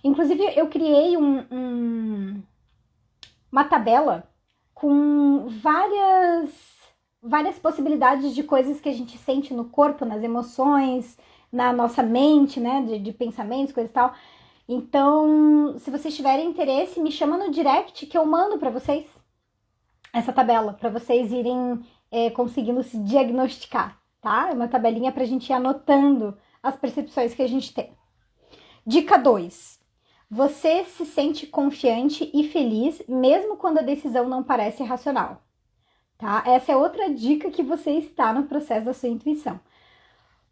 Inclusive, eu criei uma tabela com várias possibilidades de coisas que a gente sente no corpo, nas emoções, na nossa mente, né? De pensamentos, coisa e tal. Então, se vocês tiverem interesse, me chama no direct que eu mando para vocês essa tabela, para vocês irem conseguindo se diagnosticar, tá? É uma tabelinha pra gente ir anotando as percepções que a gente tem. Dica 2. Você se sente confiante e feliz mesmo quando a decisão não parece racional, tá? Essa é outra dica que você está no processo da sua intuição.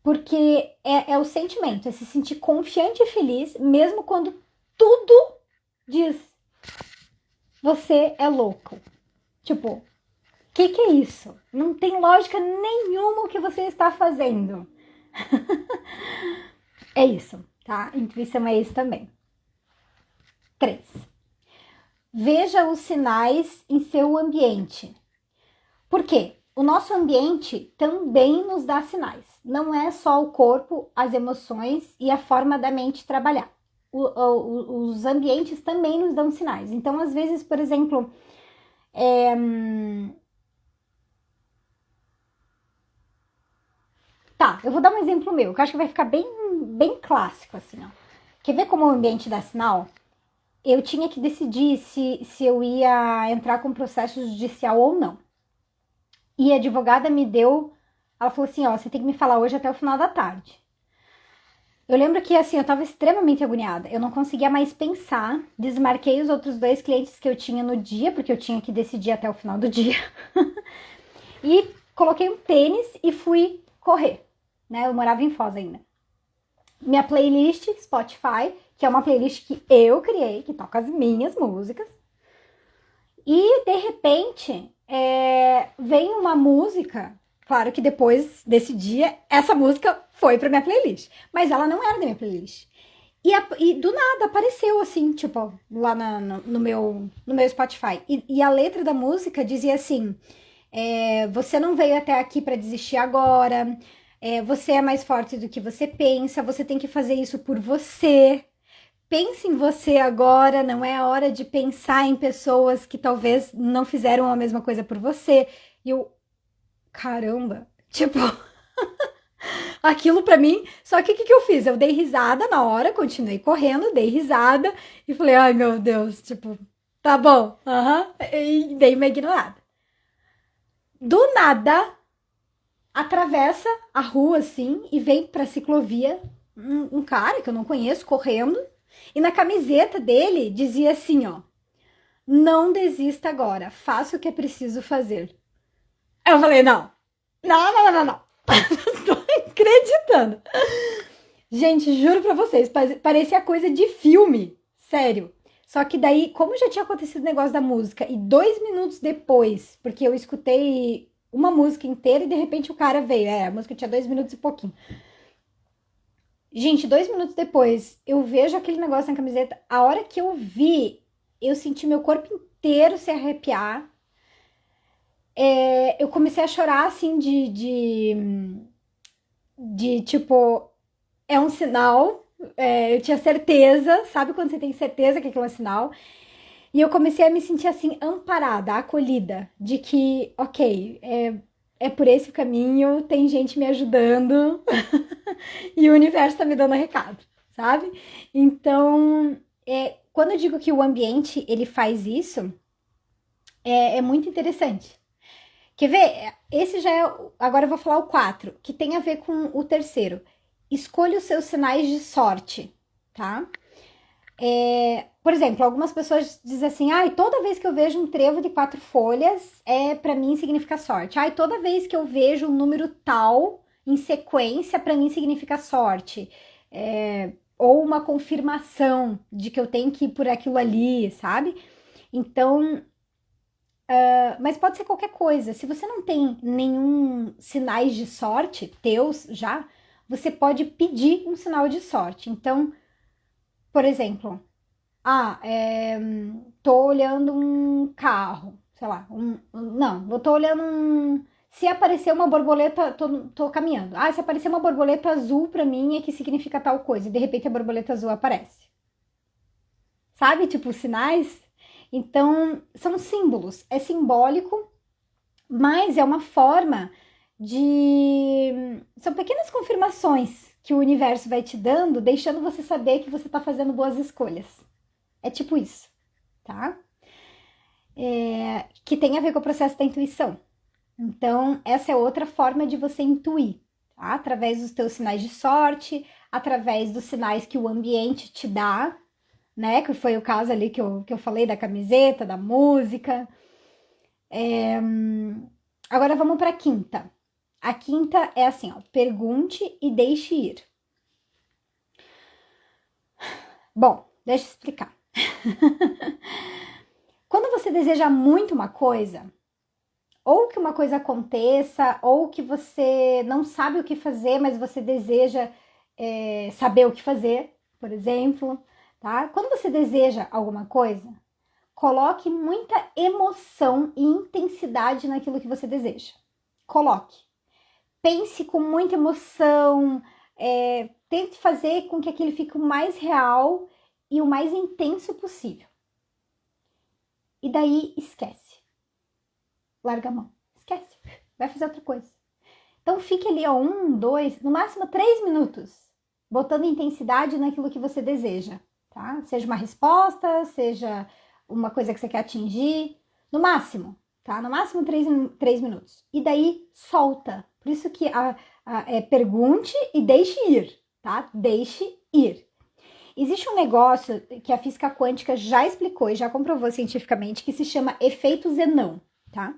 Porque é o sentimento, é se sentir confiante e feliz mesmo quando tudo diz você é louco. Tipo, o que é isso? Não tem lógica nenhuma o que você está fazendo. É isso, tá? Intuição é isso também. 3. Veja os sinais em seu ambiente. Por quê? O nosso ambiente também nos dá sinais. Não é só o corpo, as emoções e a forma da mente trabalhar. Os ambientes também nos dão sinais. Então, às vezes, por exemplo, Tá, eu vou dar um exemplo meu, que eu acho que vai ficar bem clássico, assim, ó. Quer ver como o ambiente dá sinal? Eu tinha que decidir se eu ia entrar com processo judicial ou não. E a advogada me deu, ela falou assim, ó, você tem que me falar hoje até o final da tarde. Eu lembro que, assim, eu tava extremamente agoniada. Eu não conseguia mais pensar. Desmarquei os outros 2 clientes que eu tinha no dia, porque eu tinha que decidir até o final do dia. E coloquei um tênis e fui correr, né? Eu morava em Foz ainda. Minha playlist Spotify, que é uma playlist que eu criei, que toca as minhas músicas. E, de repente, vem uma música. Claro que depois desse dia, essa música foi pra minha playlist. Mas ela não era da minha playlist. E do nada apareceu assim, tipo, lá no meu Spotify. E a letra da música dizia assim: você não veio até aqui para desistir agora. Você é mais forte do que você pensa. Você tem que fazer isso por você. Pense em você agora. Não é a hora de pensar em pessoas que talvez não fizeram a mesma coisa por você. E eu, caramba, tipo, aquilo pra mim. Só que o que eu fiz? Eu dei risada na hora, continuei correndo, dei risada e falei, ai meu Deus, tipo, tá bom, e dei uma ignorada. Do nada, atravessa a rua assim e vem pra ciclovia um cara que eu não conheço correndo e na camiseta dele dizia assim, ó, não desista agora, faça o que é preciso fazer. Eu falei, não. Não tô acreditando. Gente, juro pra vocês, parecia coisa de filme, sério. Só que daí, como já tinha acontecido o negócio da música, e 2 minutos depois, porque eu escutei uma música inteira e de repente o cara veio. A música tinha 2 minutos e pouquinho. Gente, 2 minutos depois, eu vejo aquele negócio na camiseta. A hora que eu vi, eu senti meu corpo inteiro se arrepiar. eu comecei a chorar, assim, de tipo, é um sinal, eu tinha certeza, sabe quando você tem certeza que aquilo é um sinal? E eu comecei a me sentir, assim, amparada, acolhida, de que, ok, é por esse caminho, tem gente me ajudando e o universo tá me dando recado, sabe? Então, quando eu digo que o ambiente, ele faz isso, é muito interessante. Quer ver? Esse já é. Agora eu vou falar o 4, que tem a ver com o terceiro. Escolha os seus sinais de sorte, tá? Por exemplo, algumas pessoas dizem assim: ai, toda vez que eu vejo um trevo de 4 folhas, para mim significa sorte. Ai, toda vez que eu vejo um número tal em sequência, para mim significa sorte. Ou uma confirmação de que eu tenho que ir por aquilo ali, sabe? Então, mas pode ser qualquer coisa. Se você não tem nenhum sinais de sorte teus já, você pode pedir um sinal de sorte. Então, por exemplo, tô olhando um carro, sei lá, não, eu tô olhando um. Se aparecer uma borboleta, tô caminhando. Se aparecer uma borboleta azul pra mim é que significa tal coisa. E de repente a borboleta azul aparece. Sabe, tipo, sinais? Então, são símbolos. É simbólico, mas é uma forma de. São pequenas confirmações que o universo vai te dando, deixando você saber que você está fazendo boas escolhas. É tipo isso, tá? Que tem a ver com o processo da intuição. Então, essa é outra forma de você intuir, tá? Através dos teus sinais de sorte, através dos sinais que o ambiente te dá, né? Que foi o caso ali que eu falei da camiseta, da música. Agora vamos para a quinta. A quinta é assim, ó, pergunte e deixe ir. Bom, deixa eu explicar. Quando você deseja muito uma coisa, ou que uma coisa aconteça, ou que você não sabe o que fazer, mas você deseja saber o que fazer, por exemplo, tá? Quando você deseja alguma coisa, coloque muita emoção e intensidade naquilo que você deseja. Coloque. Pense com muita emoção, tente fazer com que aquilo fique o mais real e o mais intenso possível. E daí esquece. Larga a mão. Esquece. Vai fazer outra coisa. Então fique ali, 1, 2, no máximo 3 minutos, botando intensidade naquilo que você deseja, tá? Seja uma resposta, seja uma coisa que você quer atingir, no máximo, tá? No máximo 3 minutos. E daí solta. Por isso que pergunte e deixe ir, tá? Deixe ir. Existe um negócio que a física quântica já explicou e já comprovou cientificamente que se chama efeito Zenão, tá?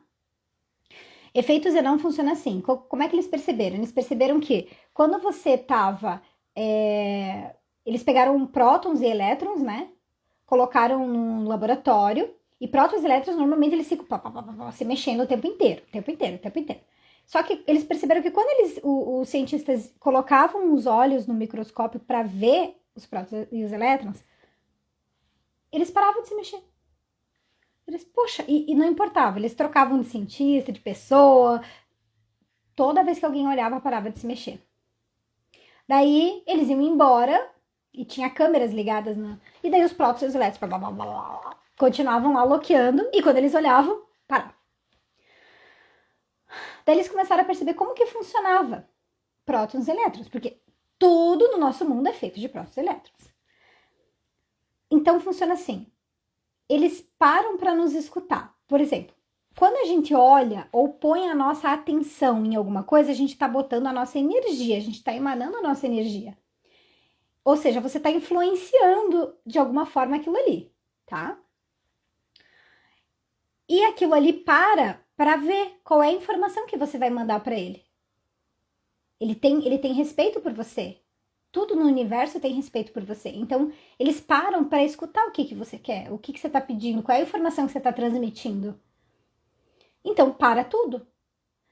Efeito Zenão funciona assim. Como é que eles perceberam? Eles perceberam que quando você tava. Eles pegaram prótons e elétrons, né? Colocaram no laboratório. E prótons e elétrons normalmente eles ficam se mexendo o tempo inteiro. O tempo inteiro, o tempo inteiro. Só que eles perceberam que quando os cientistas colocavam os olhos no microscópio para ver os prótons e os elétrons, eles paravam de se mexer. Eles, poxa, e não importava, eles trocavam de cientista, de pessoa, toda vez que alguém olhava, parava de se mexer. Daí eles iam embora e tinha câmeras ligadas e daí os prótons e os elétrons continuavam lá loqueando e quando eles olhavam, paravam. Daí eles começaram a perceber como que funcionava prótons e elétrons, porque tudo no nosso mundo é feito de prótons e elétrons. Então funciona assim. Eles param para nos escutar. Por exemplo, quando a gente olha ou põe a nossa atenção em alguma coisa, a gente está botando a nossa energia, a gente está emanando a nossa energia. Ou seja, você está influenciando de alguma forma aquilo ali, tá? E aquilo ali para ver qual é a informação que você vai mandar para ele. Ele tem respeito por você. Tudo no universo tem respeito por você. Então, eles param para escutar o que você quer, o que você está pedindo, qual é a informação que você está transmitindo. Então, para tudo.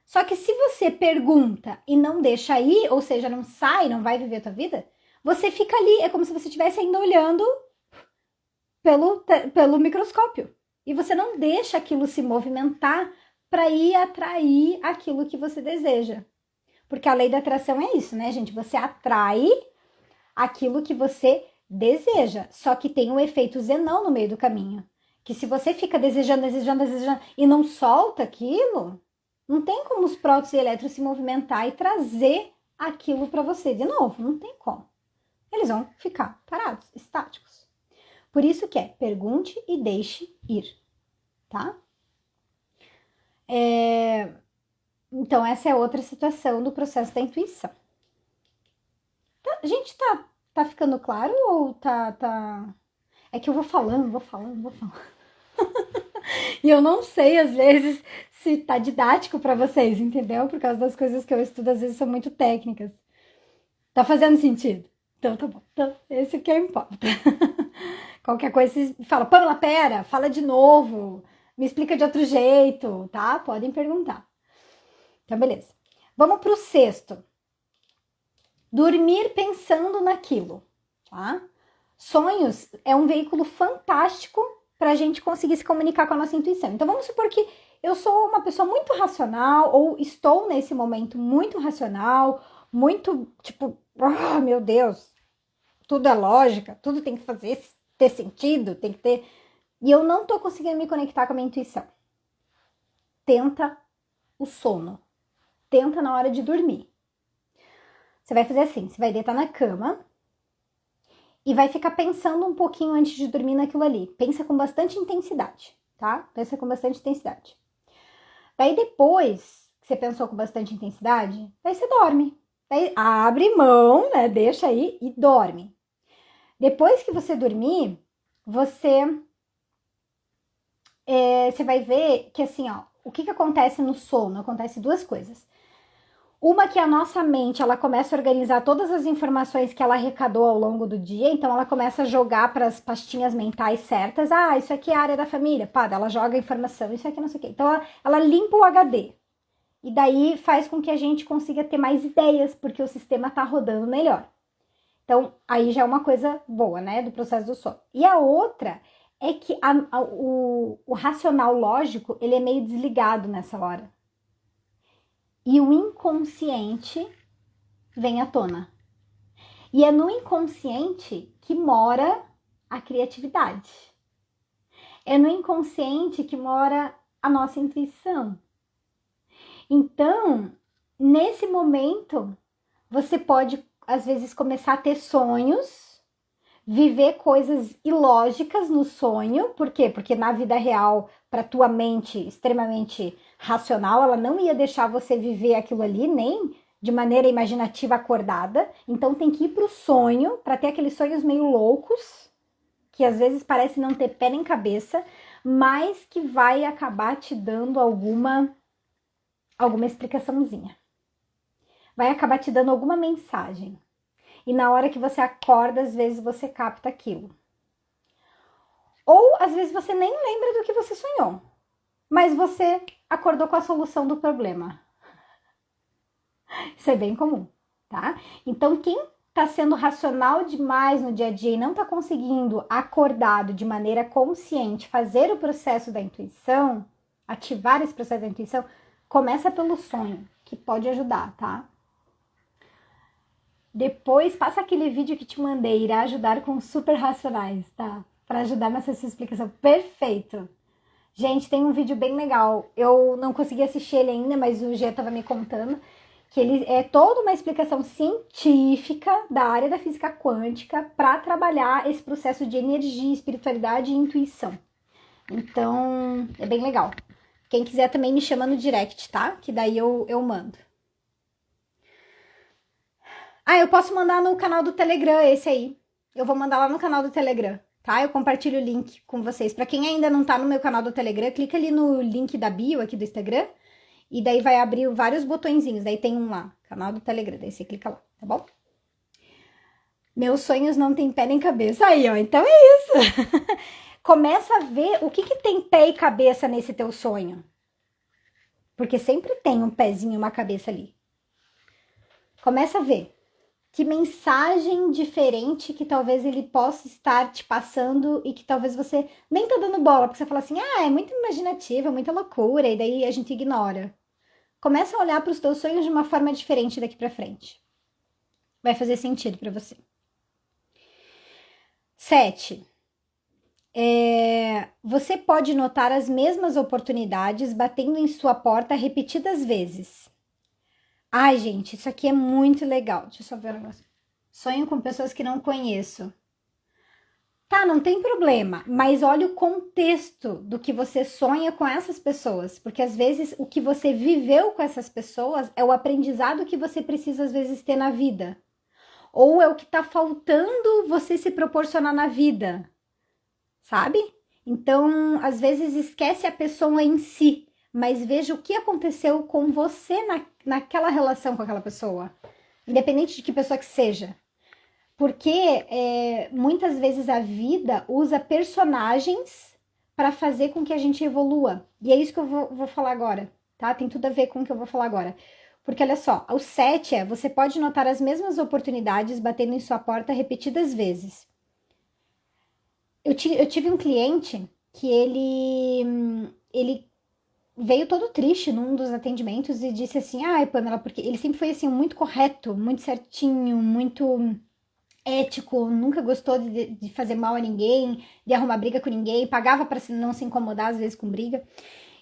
Só que se você pergunta e não deixa ir, ou seja, não sai, não vai viver a tua vida, você fica ali. É como se você estivesse ainda olhando pelo microscópio. E você não deixa aquilo se movimentar para ir atrair aquilo que você deseja. Porque a lei da atração é isso, né, gente? Você atrai aquilo que você deseja. Só que tem um efeito zenão no meio do caminho. Que se você fica desejando e não solta aquilo, não tem como os prótons e elétrons se movimentar e trazer aquilo para você de novo. Não tem como. Eles vão ficar parados, estáticos. Por isso que é pergunte e deixe ir, tá? Então, essa é outra situação do processo da intuição. Gente, tá ficando claro ou tá... É que eu vou falando. E eu não sei, às vezes, se tá didático para vocês, entendeu? Por causa das coisas que eu estudo, às vezes, são muito técnicas. Tá fazendo sentido? Então, tá bom. Então, esse que importa. Qualquer coisa, vocês falam, Pamela, pera, fala de novo, me explica de outro jeito, tá? Podem perguntar. Então, beleza. Vamos pro sexto. Dormir pensando naquilo, tá? Sonhos é um veículo fantástico para a gente conseguir se comunicar com a nossa intuição. Então, vamos supor que eu sou uma pessoa muito racional, ou estou nesse momento muito racional, muito, tipo, oh, meu Deus, tudo é lógica, tudo tem que ter sentido, tem que ter... E eu não tô conseguindo me conectar com a minha intuição. Tenta o sono. Tenta na hora de dormir. Você vai fazer assim, você vai deitar na cama e vai ficar pensando um pouquinho antes de dormir naquilo ali. Pensa com bastante intensidade, tá? Pensa com bastante intensidade. Daí depois que você pensou com bastante intensidade, daí você dorme. Daí abre mão, né? Deixa aí e dorme. Depois que você dormir, você vai ver que assim, ó, o que acontece no sono? Acontece duas coisas. Uma que a nossa mente, ela começa a organizar todas as informações que ela arrecadou ao longo do dia, então ela começa a jogar para as pastinhas mentais certas. Ah, isso aqui é a área da família. Pá, ela joga a informação, isso aqui não sei o quê. Então ela limpa o HD. E daí faz com que a gente consiga ter mais ideias, porque o sistema tá rodando melhor. Então, aí já é uma coisa boa, né, do processo do sono. E a outra é que o racional lógico, ele é meio desligado nessa hora. E o inconsciente vem à tona. E é no inconsciente que mora a criatividade. É no inconsciente que mora a nossa intuição. Então, nesse momento, você pode, às vezes, começar a ter sonhos, viver coisas ilógicas no sonho. Por quê? Porque na vida real, para tua mente extremamente racional, ela não ia deixar você viver aquilo ali, nem de maneira imaginativa acordada. Então tem que ir pro sonho, para ter aqueles sonhos meio loucos, que às vezes parece não ter pé nem cabeça, mas que vai acabar te dando alguma explicaçãozinha. Vai acabar te dando alguma mensagem. E na hora que você acorda, às vezes você capta aquilo. Ou às vezes você nem lembra do que você sonhou, mas você acordou com a solução do problema. Isso é bem comum, tá? Então, quem tá sendo racional demais no dia a dia e não tá conseguindo, acordado de maneira consciente, fazer o processo da intuição, ativar esse processo da intuição, começa pelo sonho, que pode ajudar, tá? Depois, passa aquele vídeo que te mandei, irá ajudar com super racionais, tá? Para ajudar nessa sua explicação. Perfeito! Gente, tem um vídeo bem legal. Eu não consegui assistir ele ainda, mas o G estava me contando que ele é toda uma explicação científica da área da física quântica para trabalhar esse processo de energia, espiritualidade e intuição. Então, é bem legal. Quem quiser também me chama no direct, tá? Que daí eu mando. Ah, eu posso mandar no canal do Telegram esse aí. Eu vou mandar lá no canal do Telegram, tá? Eu compartilho o link com vocês. Para quem ainda não tá no meu canal do Telegram, clica ali no link da bio aqui do Instagram e daí vai abrir vários botõezinhos. Daí tem um lá, canal do Telegram, daí você clica lá, tá bom? Meus sonhos não tem pé nem cabeça. Aí, ó, então é isso. Começa a ver o que tem pé e cabeça nesse teu sonho. Porque sempre tem um pezinho e uma cabeça ali. Começa a ver. Que mensagem diferente que talvez ele possa estar te passando e que talvez você nem tá dando bola, porque você fala assim, é muito imaginativo, é muita loucura, e daí a gente ignora. Começa a olhar para os teus sonhos de uma forma diferente daqui para frente. Vai fazer sentido para você. 7. Você pode notar as mesmas oportunidades batendo em sua porta repetidas vezes. Ai, gente, isso aqui é muito legal. Deixa eu só ver um negócio. Sonho com pessoas que não conheço. Tá, não tem problema, mas olha o contexto do que você sonha com essas pessoas, porque às vezes o que você viveu com essas pessoas é o aprendizado que você precisa às vezes ter na vida, ou é o que tá faltando você se proporcionar na vida, sabe? Então, às vezes esquece a pessoa em si, mas veja o que aconteceu com você naquela relação com aquela pessoa, independente de que pessoa que seja. Porque muitas vezes a vida usa personagens para fazer com que a gente evolua. E é isso que eu vou falar agora, tá? Tem tudo a ver com o que eu vou falar agora. Porque olha só, o 7 você pode notar as mesmas oportunidades batendo em sua porta repetidas vezes. Eu tive um cliente que ele veio todo triste num dos atendimentos e disse assim, ai, Pamela, porque ele sempre foi assim, muito correto, muito certinho, muito ético, nunca gostou de fazer mal a ninguém, de arrumar briga com ninguém, pagava para não se incomodar às vezes com briga.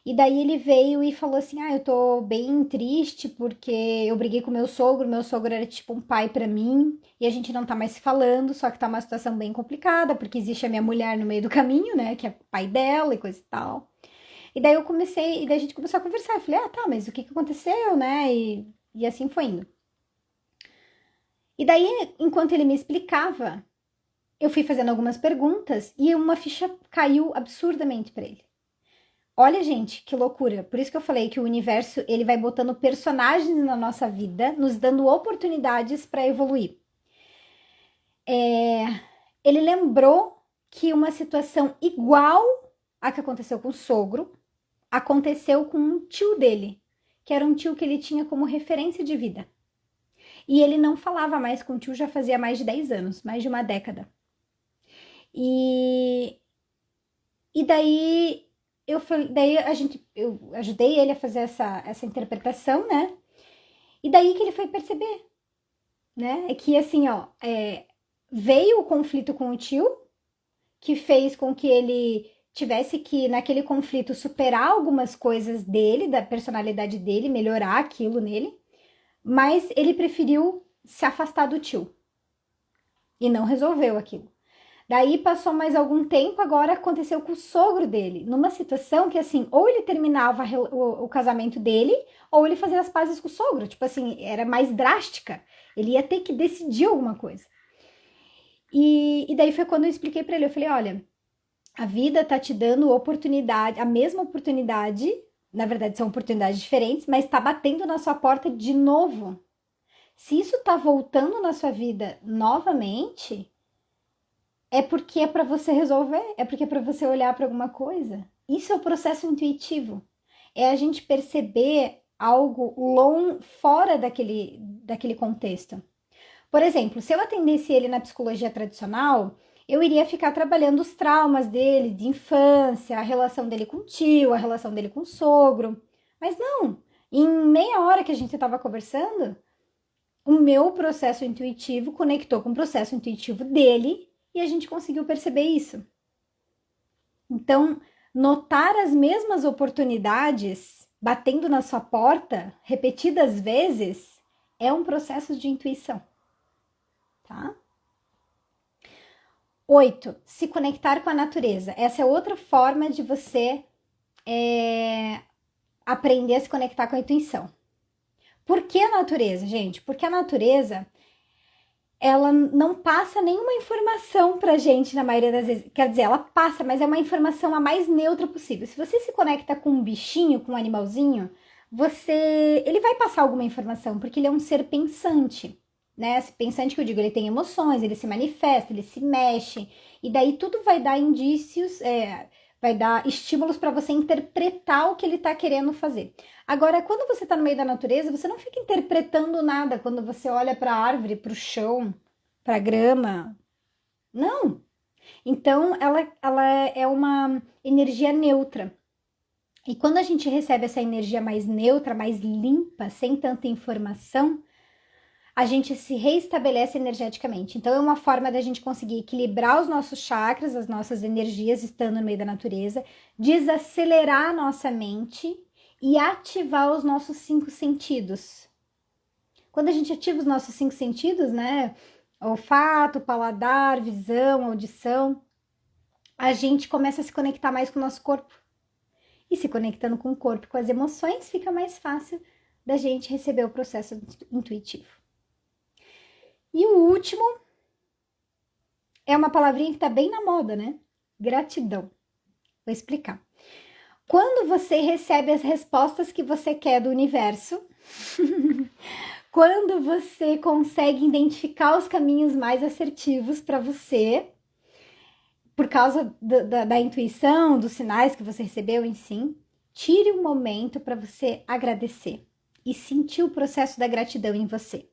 E daí ele veio e falou assim: "Ah, eu tô bem triste porque eu briguei com meu sogro era tipo um pai para mim, e a gente não tá mais se falando, só que tá uma situação bem complicada, porque existe a minha mulher no meio do caminho, né, que é pai dela e coisa e tal". E daí a gente começou a conversar. Eu falei: "Ah, tá, mas o que que aconteceu, né?" E assim foi indo. E daí, enquanto ele me explicava, eu fui fazendo algumas perguntas e uma ficha caiu absurdamente para ele. Olha, gente, que loucura. Por isso que eu falei que o universo, ele vai botando personagens na nossa vida, nos dando oportunidades para evoluir. Ele lembrou que uma situação igual a que aconteceu com o sogro, aconteceu com um tio dele, que era um tio que ele tinha como referência de vida. E ele não falava mais com o tio já fazia mais de 10 anos, mais de uma década. E daí eu ajudei ele a fazer essa interpretação, né? E daí que ele foi perceber, né? É que assim, ó, veio o conflito com o tio, que fez com que ele tivesse que, naquele conflito, superar algumas coisas dele, da personalidade dele, melhorar aquilo nele, mas ele preferiu se afastar do tio e não resolveu aquilo. Daí passou mais algum tempo, agora aconteceu com o sogro dele, numa situação que assim, ou ele terminava o casamento dele, ou ele fazia as pazes com o sogro, tipo assim, era mais drástica, ele ia ter que decidir alguma coisa. E daí foi quando eu expliquei para ele, eu falei, olha, a vida tá te dando oportunidade, a mesma oportunidade, na verdade são oportunidades diferentes, mas tá batendo na sua porta de novo. Se isso tá voltando na sua vida novamente, é porque é para você resolver, é porque é para você olhar para alguma coisa. Isso é o processo intuitivo. É a gente perceber algo fora daquele contexto. Por exemplo, se eu atendesse ele na psicologia tradicional, eu iria ficar trabalhando os traumas dele de infância, a relação dele com o tio, a relação dele com o sogro. Mas não, em meia hora que a gente estava conversando, o meu processo intuitivo conectou com o processo intuitivo dele e a gente conseguiu perceber isso. Então, notar as mesmas oportunidades batendo na sua porta repetidas vezes é um processo de intuição, tá? 8. Se conectar com a natureza. Essa é outra forma de você aprender a se conectar com a intuição. Por que a natureza, gente? Porque a natureza, ela não passa nenhuma informação pra gente na maioria das vezes. Quer dizer, ela passa, mas é uma informação a mais neutra possível. Se você se conecta com um bichinho, com um animalzinho, ele vai passar alguma informação, porque ele é um ser pensante, né? Esse pensante que eu digo, ele tem emoções, ele se manifesta, ele se mexe, e daí tudo vai dar indícios, vai dar estímulos para você interpretar o que ele está querendo fazer. Agora, quando você está no meio da natureza, você não fica interpretando nada quando você olha para a árvore, para o chão, para a grama. Não. Então, ela é uma energia neutra. E quando a gente recebe essa energia mais neutra, mais limpa, sem tanta informação, a gente se reestabelece energeticamente. Então, é uma forma da gente conseguir equilibrar os nossos chakras, as nossas energias, estando no meio da natureza, desacelerar a nossa mente e ativar os nossos 5 sentidos. Quando a gente ativa os nossos 5 sentidos, né? Olfato, paladar, visão, audição, a gente começa a se conectar mais com o nosso corpo. E se conectando com o corpo, com as emoções, fica mais fácil da gente receber o processo intuitivo. E o último é uma palavrinha que está bem na moda, né? Gratidão. Vou explicar. Quando você recebe as respostas que você quer do universo, quando você consegue identificar os caminhos mais assertivos para você, por causa da intuição, dos sinais que você recebeu em si, tire um momento para você agradecer e sentir o processo da gratidão em você.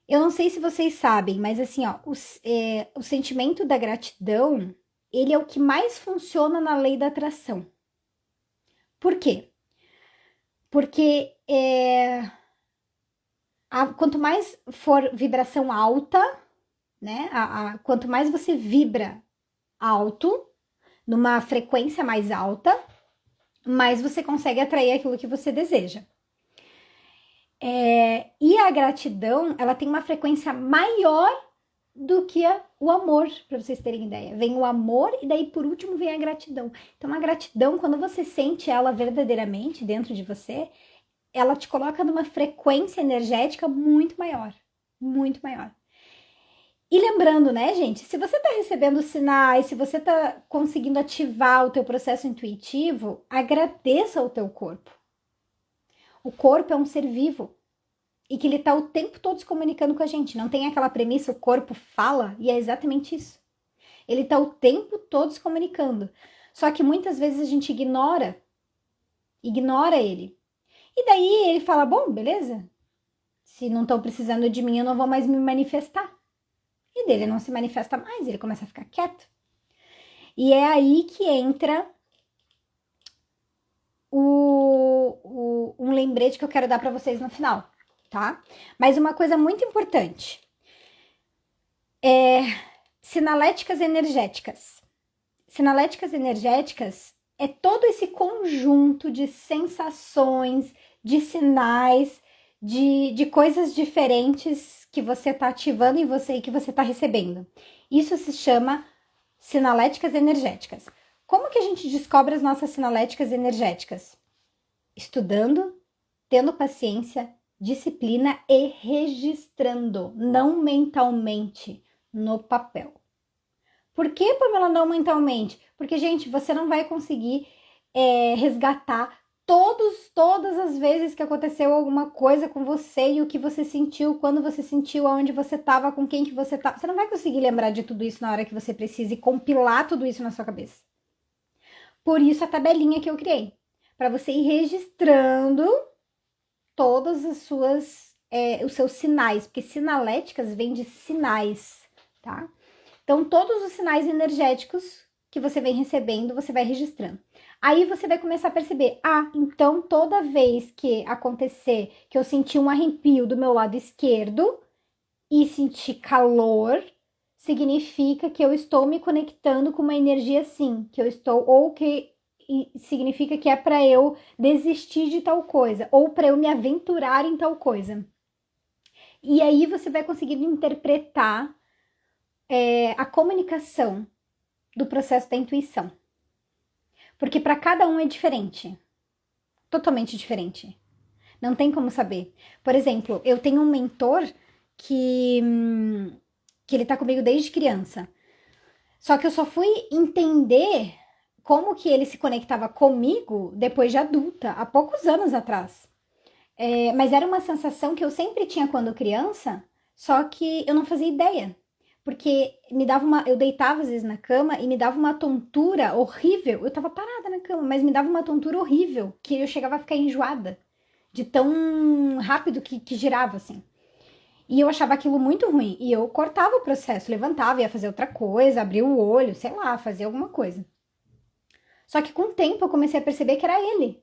Eu não sei se vocês sabem, mas assim, ó, o sentimento da gratidão, ele é o que mais funciona na lei da atração. Por quê? Porque quanto mais for vibração alta, né? Quanto mais você vibra alto, numa frequência mais alta, mais você consegue atrair aquilo que você deseja. E a gratidão, ela tem uma frequência maior do que o amor, para vocês terem ideia. Vem o amor e daí por último vem a gratidão. Então a gratidão, quando você sente ela verdadeiramente dentro de você, ela te coloca numa frequência energética muito maior, muito maior. E lembrando, né, gente, se você está recebendo sinais, se você está conseguindo ativar o teu processo intuitivo, agradeça ao teu corpo. O corpo é um ser vivo e que ele está o tempo todo se comunicando com a gente. Não tem aquela premissa, o corpo fala, e é exatamente isso. Ele está o tempo todo se comunicando. Só que muitas vezes a gente ignora ele. E daí ele fala, bom, beleza, se não estão precisando de mim, eu não vou mais me manifestar. E dele não se manifesta mais, ele começa a ficar quieto. E é aí que entra um lembrete que eu quero dar para vocês no final, tá? Mas uma coisa muito importante é sinaléticas energéticas. Sinaléticas energéticas é todo esse conjunto de sensações, de sinais, de coisas diferentes que você está ativando em você e que você está recebendo. Isso se chama sinaléticas energéticas. Como que a gente descobre as nossas sinaléticas energéticas? Estudando, tendo paciência, disciplina e registrando, não mentalmente, no papel. Por que, Pamela, não mentalmente? Porque, gente, você não vai conseguir resgatar todas as vezes que aconteceu alguma coisa com você e o que você sentiu, quando você sentiu, aonde você estava, com quem que você estava. Você não vai conseguir lembrar de tudo isso na hora que você precisa e compilar tudo isso na sua cabeça. Por isso a tabelinha que eu criei, para você ir registrando todas as suas, os seus sinais, porque sinaléticas vem de sinais, tá? Então, todos os sinais energéticos que você vem recebendo, você vai registrando. Aí você vai começar a perceber, então toda vez que acontecer que eu senti um arrepio do meu lado esquerdo e senti calor, significa que eu estou me conectando com uma energia assim, que eu estou, ou que significa que é para eu desistir de tal coisa, ou para eu me aventurar em tal coisa. E aí você vai conseguindo interpretar a comunicação do processo da intuição. Porque para cada um é diferente. Totalmente diferente. Não tem como saber. Por exemplo, eu tenho um mentor que ele tá comigo desde criança. Só que eu só fui entender como que ele se conectava comigo depois de adulta, há poucos anos atrás. Mas era uma sensação que eu sempre tinha quando criança, só que eu não fazia ideia. porque eu deitava às vezes na cama e me dava uma tontura horrível. Eu tava parada na cama, mas me dava uma tontura horrível, que eu chegava a ficar enjoada de tão rápido que girava assim. E eu achava aquilo muito ruim. E eu cortava o processo, levantava, ia fazer outra coisa, abria o olho, sei lá, fazia alguma coisa. Só que com o tempo eu comecei a perceber que era ele.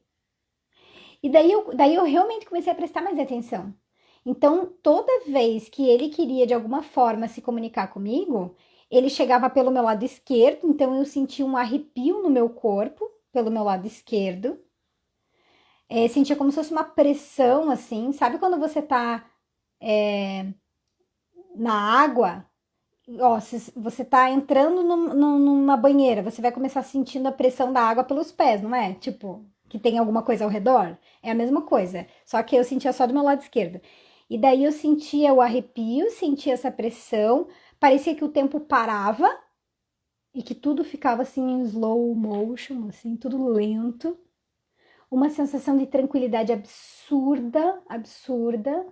E daí eu realmente comecei a prestar mais atenção. Então, toda vez que ele queria de alguma forma se comunicar comigo, ele chegava pelo meu lado esquerdo, então eu sentia um arrepio no meu corpo, pelo meu lado esquerdo. Sentia como se fosse uma pressão, assim. Sabe quando você tá na água? Ó, se você tá entrando numa banheira, você vai começar sentindo a pressão da água pelos pés, não é? Tipo, que tem alguma coisa ao redor? É a mesma coisa, só que eu sentia só do meu lado esquerdo. E daí eu sentia o arrepio, sentia essa pressão, parecia que o tempo parava e que tudo ficava assim em slow motion, assim, tudo lento. Uma sensação de tranquilidade absurda, absurda,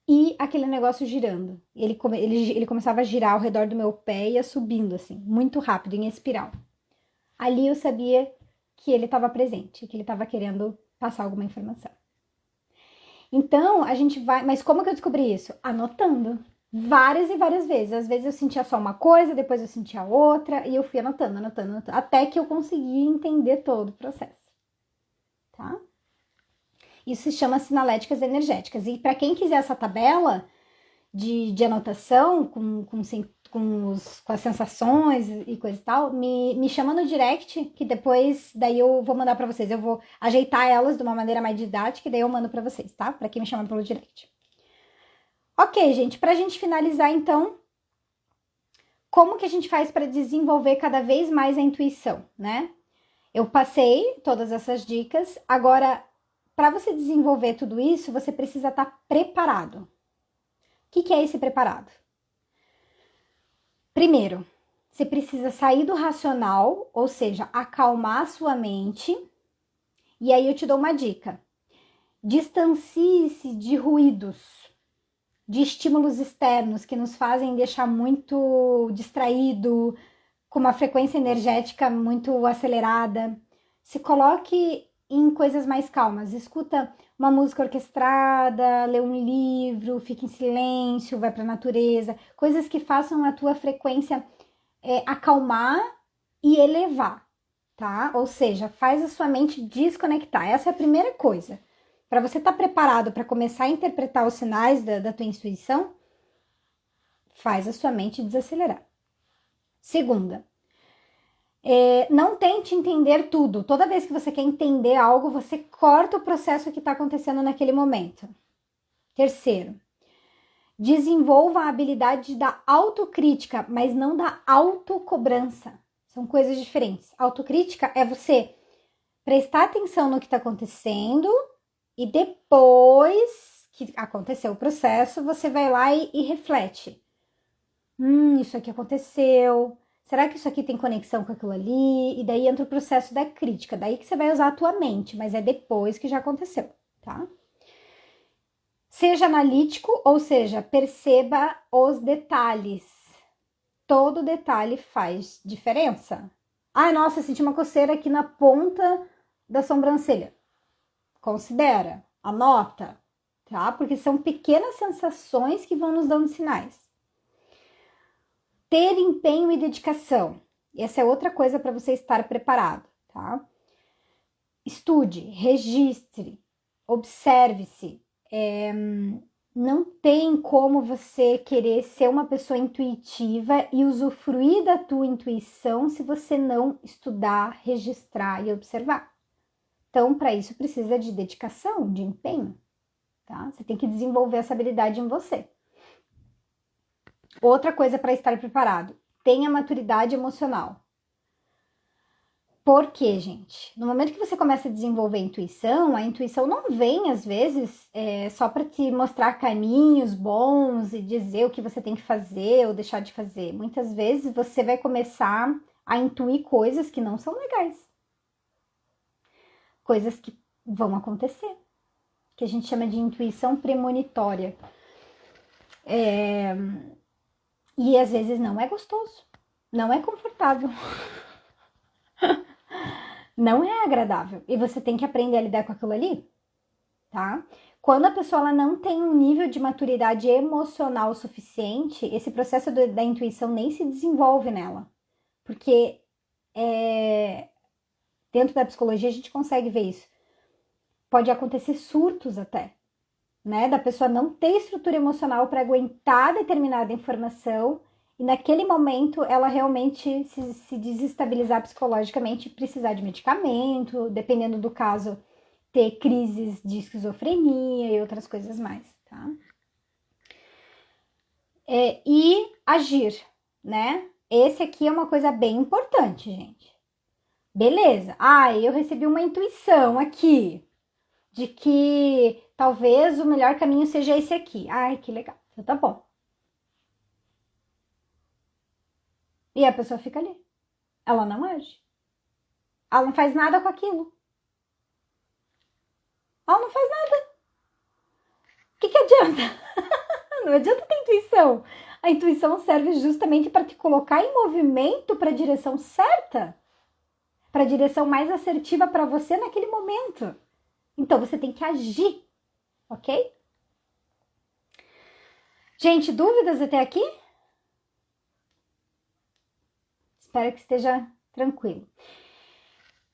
e aquele negócio girando. Ele começava a girar ao redor do meu pé e ia subindo, assim, muito rápido, em espiral. Ali eu sabia que ele estava presente, que ele estava querendo passar alguma informação. Então, a gente vai. Mas como que eu descobri isso? Anotando. Várias e várias vezes. Às vezes eu sentia só uma coisa, depois eu sentia outra, e eu fui anotando, anotando, anotando, até que eu consegui entender todo o processo. Tá? Isso se chama sinaléticas energéticas. E para quem quiser essa tabela, de anotação com as sensações e coisa e tal, me chama no direct, que depois daí eu vou mandar para vocês. Eu vou ajeitar elas de uma maneira mais didática e daí eu mando para vocês, tá? Para quem me chama pelo direct. Ok, gente, pra gente finalizar então, como que a gente faz para desenvolver cada vez mais a intuição, né? Eu passei todas essas dicas. Agora, para você desenvolver tudo isso, você precisa estar preparado. O que é esse preparado? Primeiro, você precisa sair do racional, ou seja, acalmar a sua mente. E aí eu te dou uma dica. Distancie-se de ruídos, de estímulos externos que nos fazem deixar muito distraído, com uma frequência energética muito acelerada. Se coloque em coisas mais calmas. Escuta uma música orquestrada, lê um livro, fique em silêncio, vai para a natureza. Coisas que façam a tua frequência acalmar e elevar, tá? Ou seja, faz a sua mente desconectar. Essa é a primeira coisa. Para você estar preparado para começar a interpretar os sinais da tua intuição, faz a sua mente desacelerar. Segunda, não tente entender tudo. Toda vez que você quer entender algo, você corta o processo que está acontecendo naquele momento. Terceiro, desenvolva a habilidade da autocrítica, mas não da autocobrança. São coisas diferentes. Autocrítica é você prestar atenção no que está acontecendo e depois que aconteceu o processo, você vai lá e reflete. Isso aqui aconteceu. Será que isso aqui tem conexão com aquilo ali? E daí entra o processo da crítica. Daí que você vai usar a tua mente, mas é depois que já aconteceu, tá? Seja analítico, ou seja, perceba os detalhes. Todo detalhe faz diferença. Ai, nossa, senti uma coceira aqui na ponta da sobrancelha. Considera, anota, tá? Porque são pequenas sensações que vão nos dando sinais. Ter empenho e dedicação. Essa é outra coisa para você estar preparado, tá? Estude, registre, observe-se. Não tem como você querer ser uma pessoa intuitiva e usufruir da tua intuição se você não estudar, registrar e observar. Então, para isso precisa de dedicação, de empenho, tá? Você tem que desenvolver essa habilidade em você. Outra coisa para estar preparado, tenha maturidade emocional. Por quê, gente? No momento que você começa a desenvolver a intuição não vem, às vezes, só para te mostrar caminhos bons e dizer o que você tem que fazer ou deixar de fazer. Muitas vezes você vai começar a intuir coisas que não são legais. Coisas que vão acontecer, que a gente chama de intuição premonitória. E às vezes não é gostoso, não é confortável, não é agradável. E você tem que aprender a lidar com aquilo ali, tá? Quando a pessoa ela não tem um nível de maturidade emocional suficiente, esse processo da intuição nem se desenvolve nela. Porque dentro da psicologia a gente consegue ver isso. Pode acontecer surtos até, né? Da pessoa não ter estrutura emocional para aguentar determinada informação e naquele momento ela realmente se desestabilizar psicologicamente, precisar de medicamento, dependendo do caso, ter crises de esquizofrenia e outras coisas mais, tá? E agir, né? Esse aqui é uma coisa bem importante, gente. Beleza. Eu recebi uma intuição aqui de que talvez o melhor caminho seja esse aqui. Ai, que legal. Então tá bom. E a pessoa fica ali. Ela não age. Ela não faz nada com aquilo. Ela não faz nada. O que adianta? Não adianta ter intuição. A intuição serve justamente para te colocar em movimento para a direção certa, para a direção mais assertiva para você naquele momento. Então você tem que agir, ok? Gente, dúvidas até aqui? Espero que esteja tranquilo.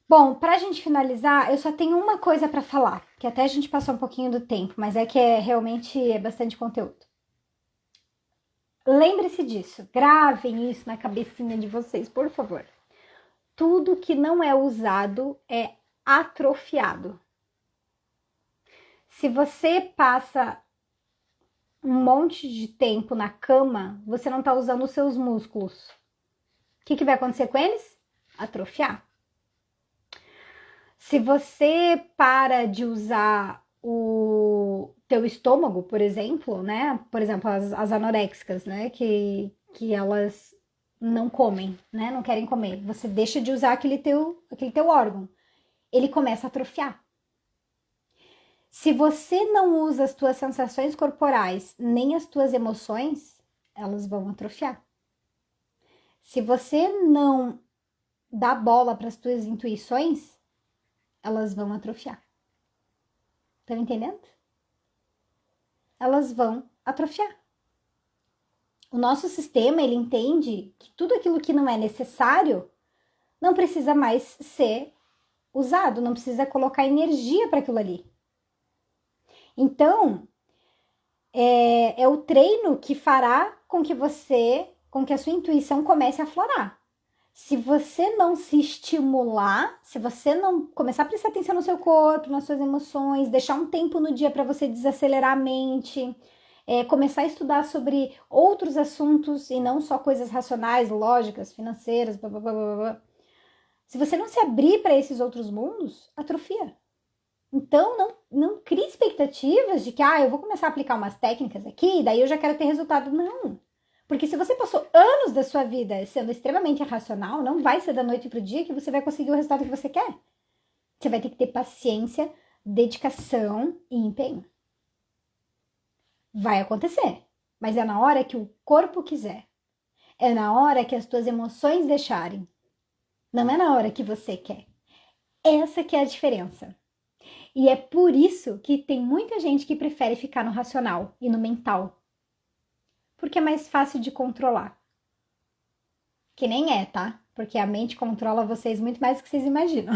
Bom, para a gente finalizar, eu só tenho uma coisa para falar, que até a gente passou um pouquinho do tempo, mas é que realmente é bastante conteúdo. Lembre-se disso, gravem isso na cabecinha de vocês, por favor. Tudo que não é usado é atrofiado. Se você passa um monte de tempo na cama, você não está usando os seus músculos. O que vai acontecer com eles? Atrofiar. Se você para de usar o teu estômago, por exemplo, né? Por exemplo, as anoréxicas, né? Que elas não comem, né? Não querem comer. Você deixa de usar aquele teu órgão. Ele começa a atrofiar. Se você não usa as tuas sensações corporais, nem as tuas emoções, elas vão atrofiar. Se você não dá bola para as tuas intuições, elas vão atrofiar. Estão entendendo? Elas vão atrofiar. O nosso sistema, ele entende que tudo aquilo que não é necessário não precisa mais ser usado, não precisa colocar energia para aquilo ali. Então, é o treino que fará com que a sua intuição comece a aflorar. Se você não se estimular, se você não começar a prestar atenção no seu corpo, nas suas emoções, deixar um tempo no dia para você desacelerar a mente, começar a estudar sobre outros assuntos e não só coisas racionais, lógicas, financeiras, blá, blá, blá, blá, blá. Se você não se abrir para esses outros mundos, atrofia. Então, não crie expectativas de que, eu vou começar a aplicar umas técnicas aqui, daí eu já quero ter resultado. Não. Porque se você passou anos da sua vida sendo extremamente irracional, não vai ser da noite pro dia que você vai conseguir o resultado que você quer. Você vai ter que ter paciência, dedicação e empenho. Vai acontecer, mas é na hora que o corpo quiser. É na hora que as tuas emoções deixarem. Não é na hora que você quer. Essa que é a diferença. E é por isso que tem muita gente que prefere ficar no racional e no mental. Porque é mais fácil de controlar. Que nem é, tá? Porque a mente controla vocês muito mais do que vocês imaginam.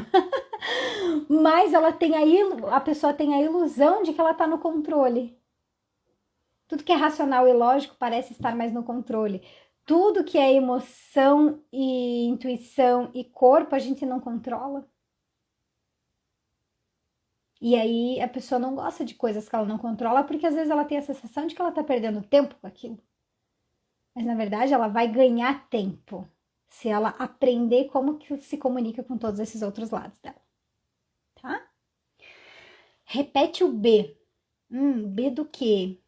Mas a pessoa tem a ilusão de que ela tá no controle. Tudo que é racional e lógico parece estar mais no controle. Tudo que é emoção e intuição e corpo a gente não controla. E aí a pessoa não gosta de coisas que ela não controla porque às vezes ela tem a sensação de que ela tá perdendo tempo com aquilo. Mas na verdade ela vai ganhar tempo se ela aprender como que se comunica com todos esses outros lados dela. Tá? Repete o B. B do quê?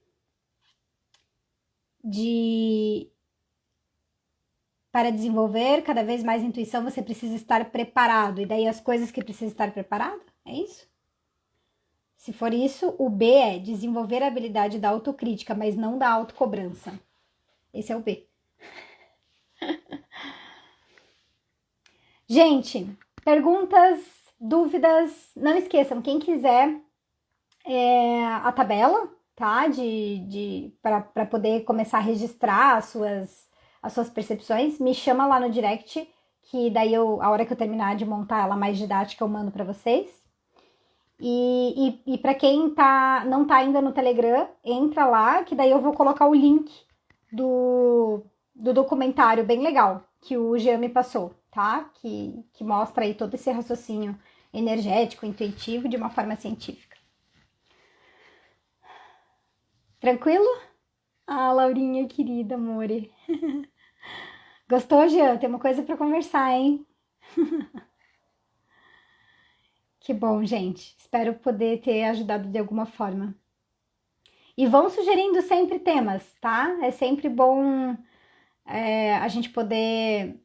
Para desenvolver cada vez mais intuição, você precisa estar preparado. E daí as coisas que precisa estar preparado? É isso? Se for isso, o B é desenvolver a habilidade da autocrítica, mas não da autocobrança. Esse é o B. Gente, perguntas, dúvidas, não esqueçam, quem quiser a tabela, tá? Para poder começar a registrar as suas percepções, me chama lá no direct, que daí a hora que eu terminar de montar ela mais didática, eu mando para vocês. E para quem não tá ainda no Telegram, entra lá, que daí eu vou colocar o link do documentário bem legal que o Jean me passou, tá? Que mostra aí todo esse raciocínio energético, intuitivo, de uma forma científica. Tranquilo? Ah, Laurinha, querida, amore. Gostou, Jean? Tem uma coisa para conversar, hein? Que bom, gente. Espero poder ter ajudado de alguma forma. E vão sugerindo sempre temas, tá? É sempre bom a gente poder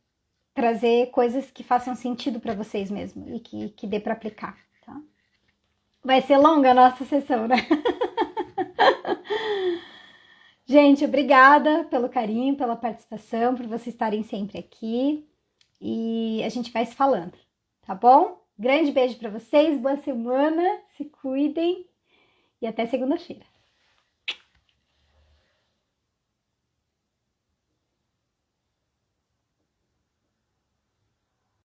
trazer coisas que façam sentido para vocês mesmo e que dê para aplicar, tá? Vai ser longa a nossa sessão, né? Gente, obrigada pelo carinho, pela participação, por vocês estarem sempre aqui. E a gente vai se falando, tá bom? Grande beijo para vocês, boa semana, se cuidem e até segunda-feira.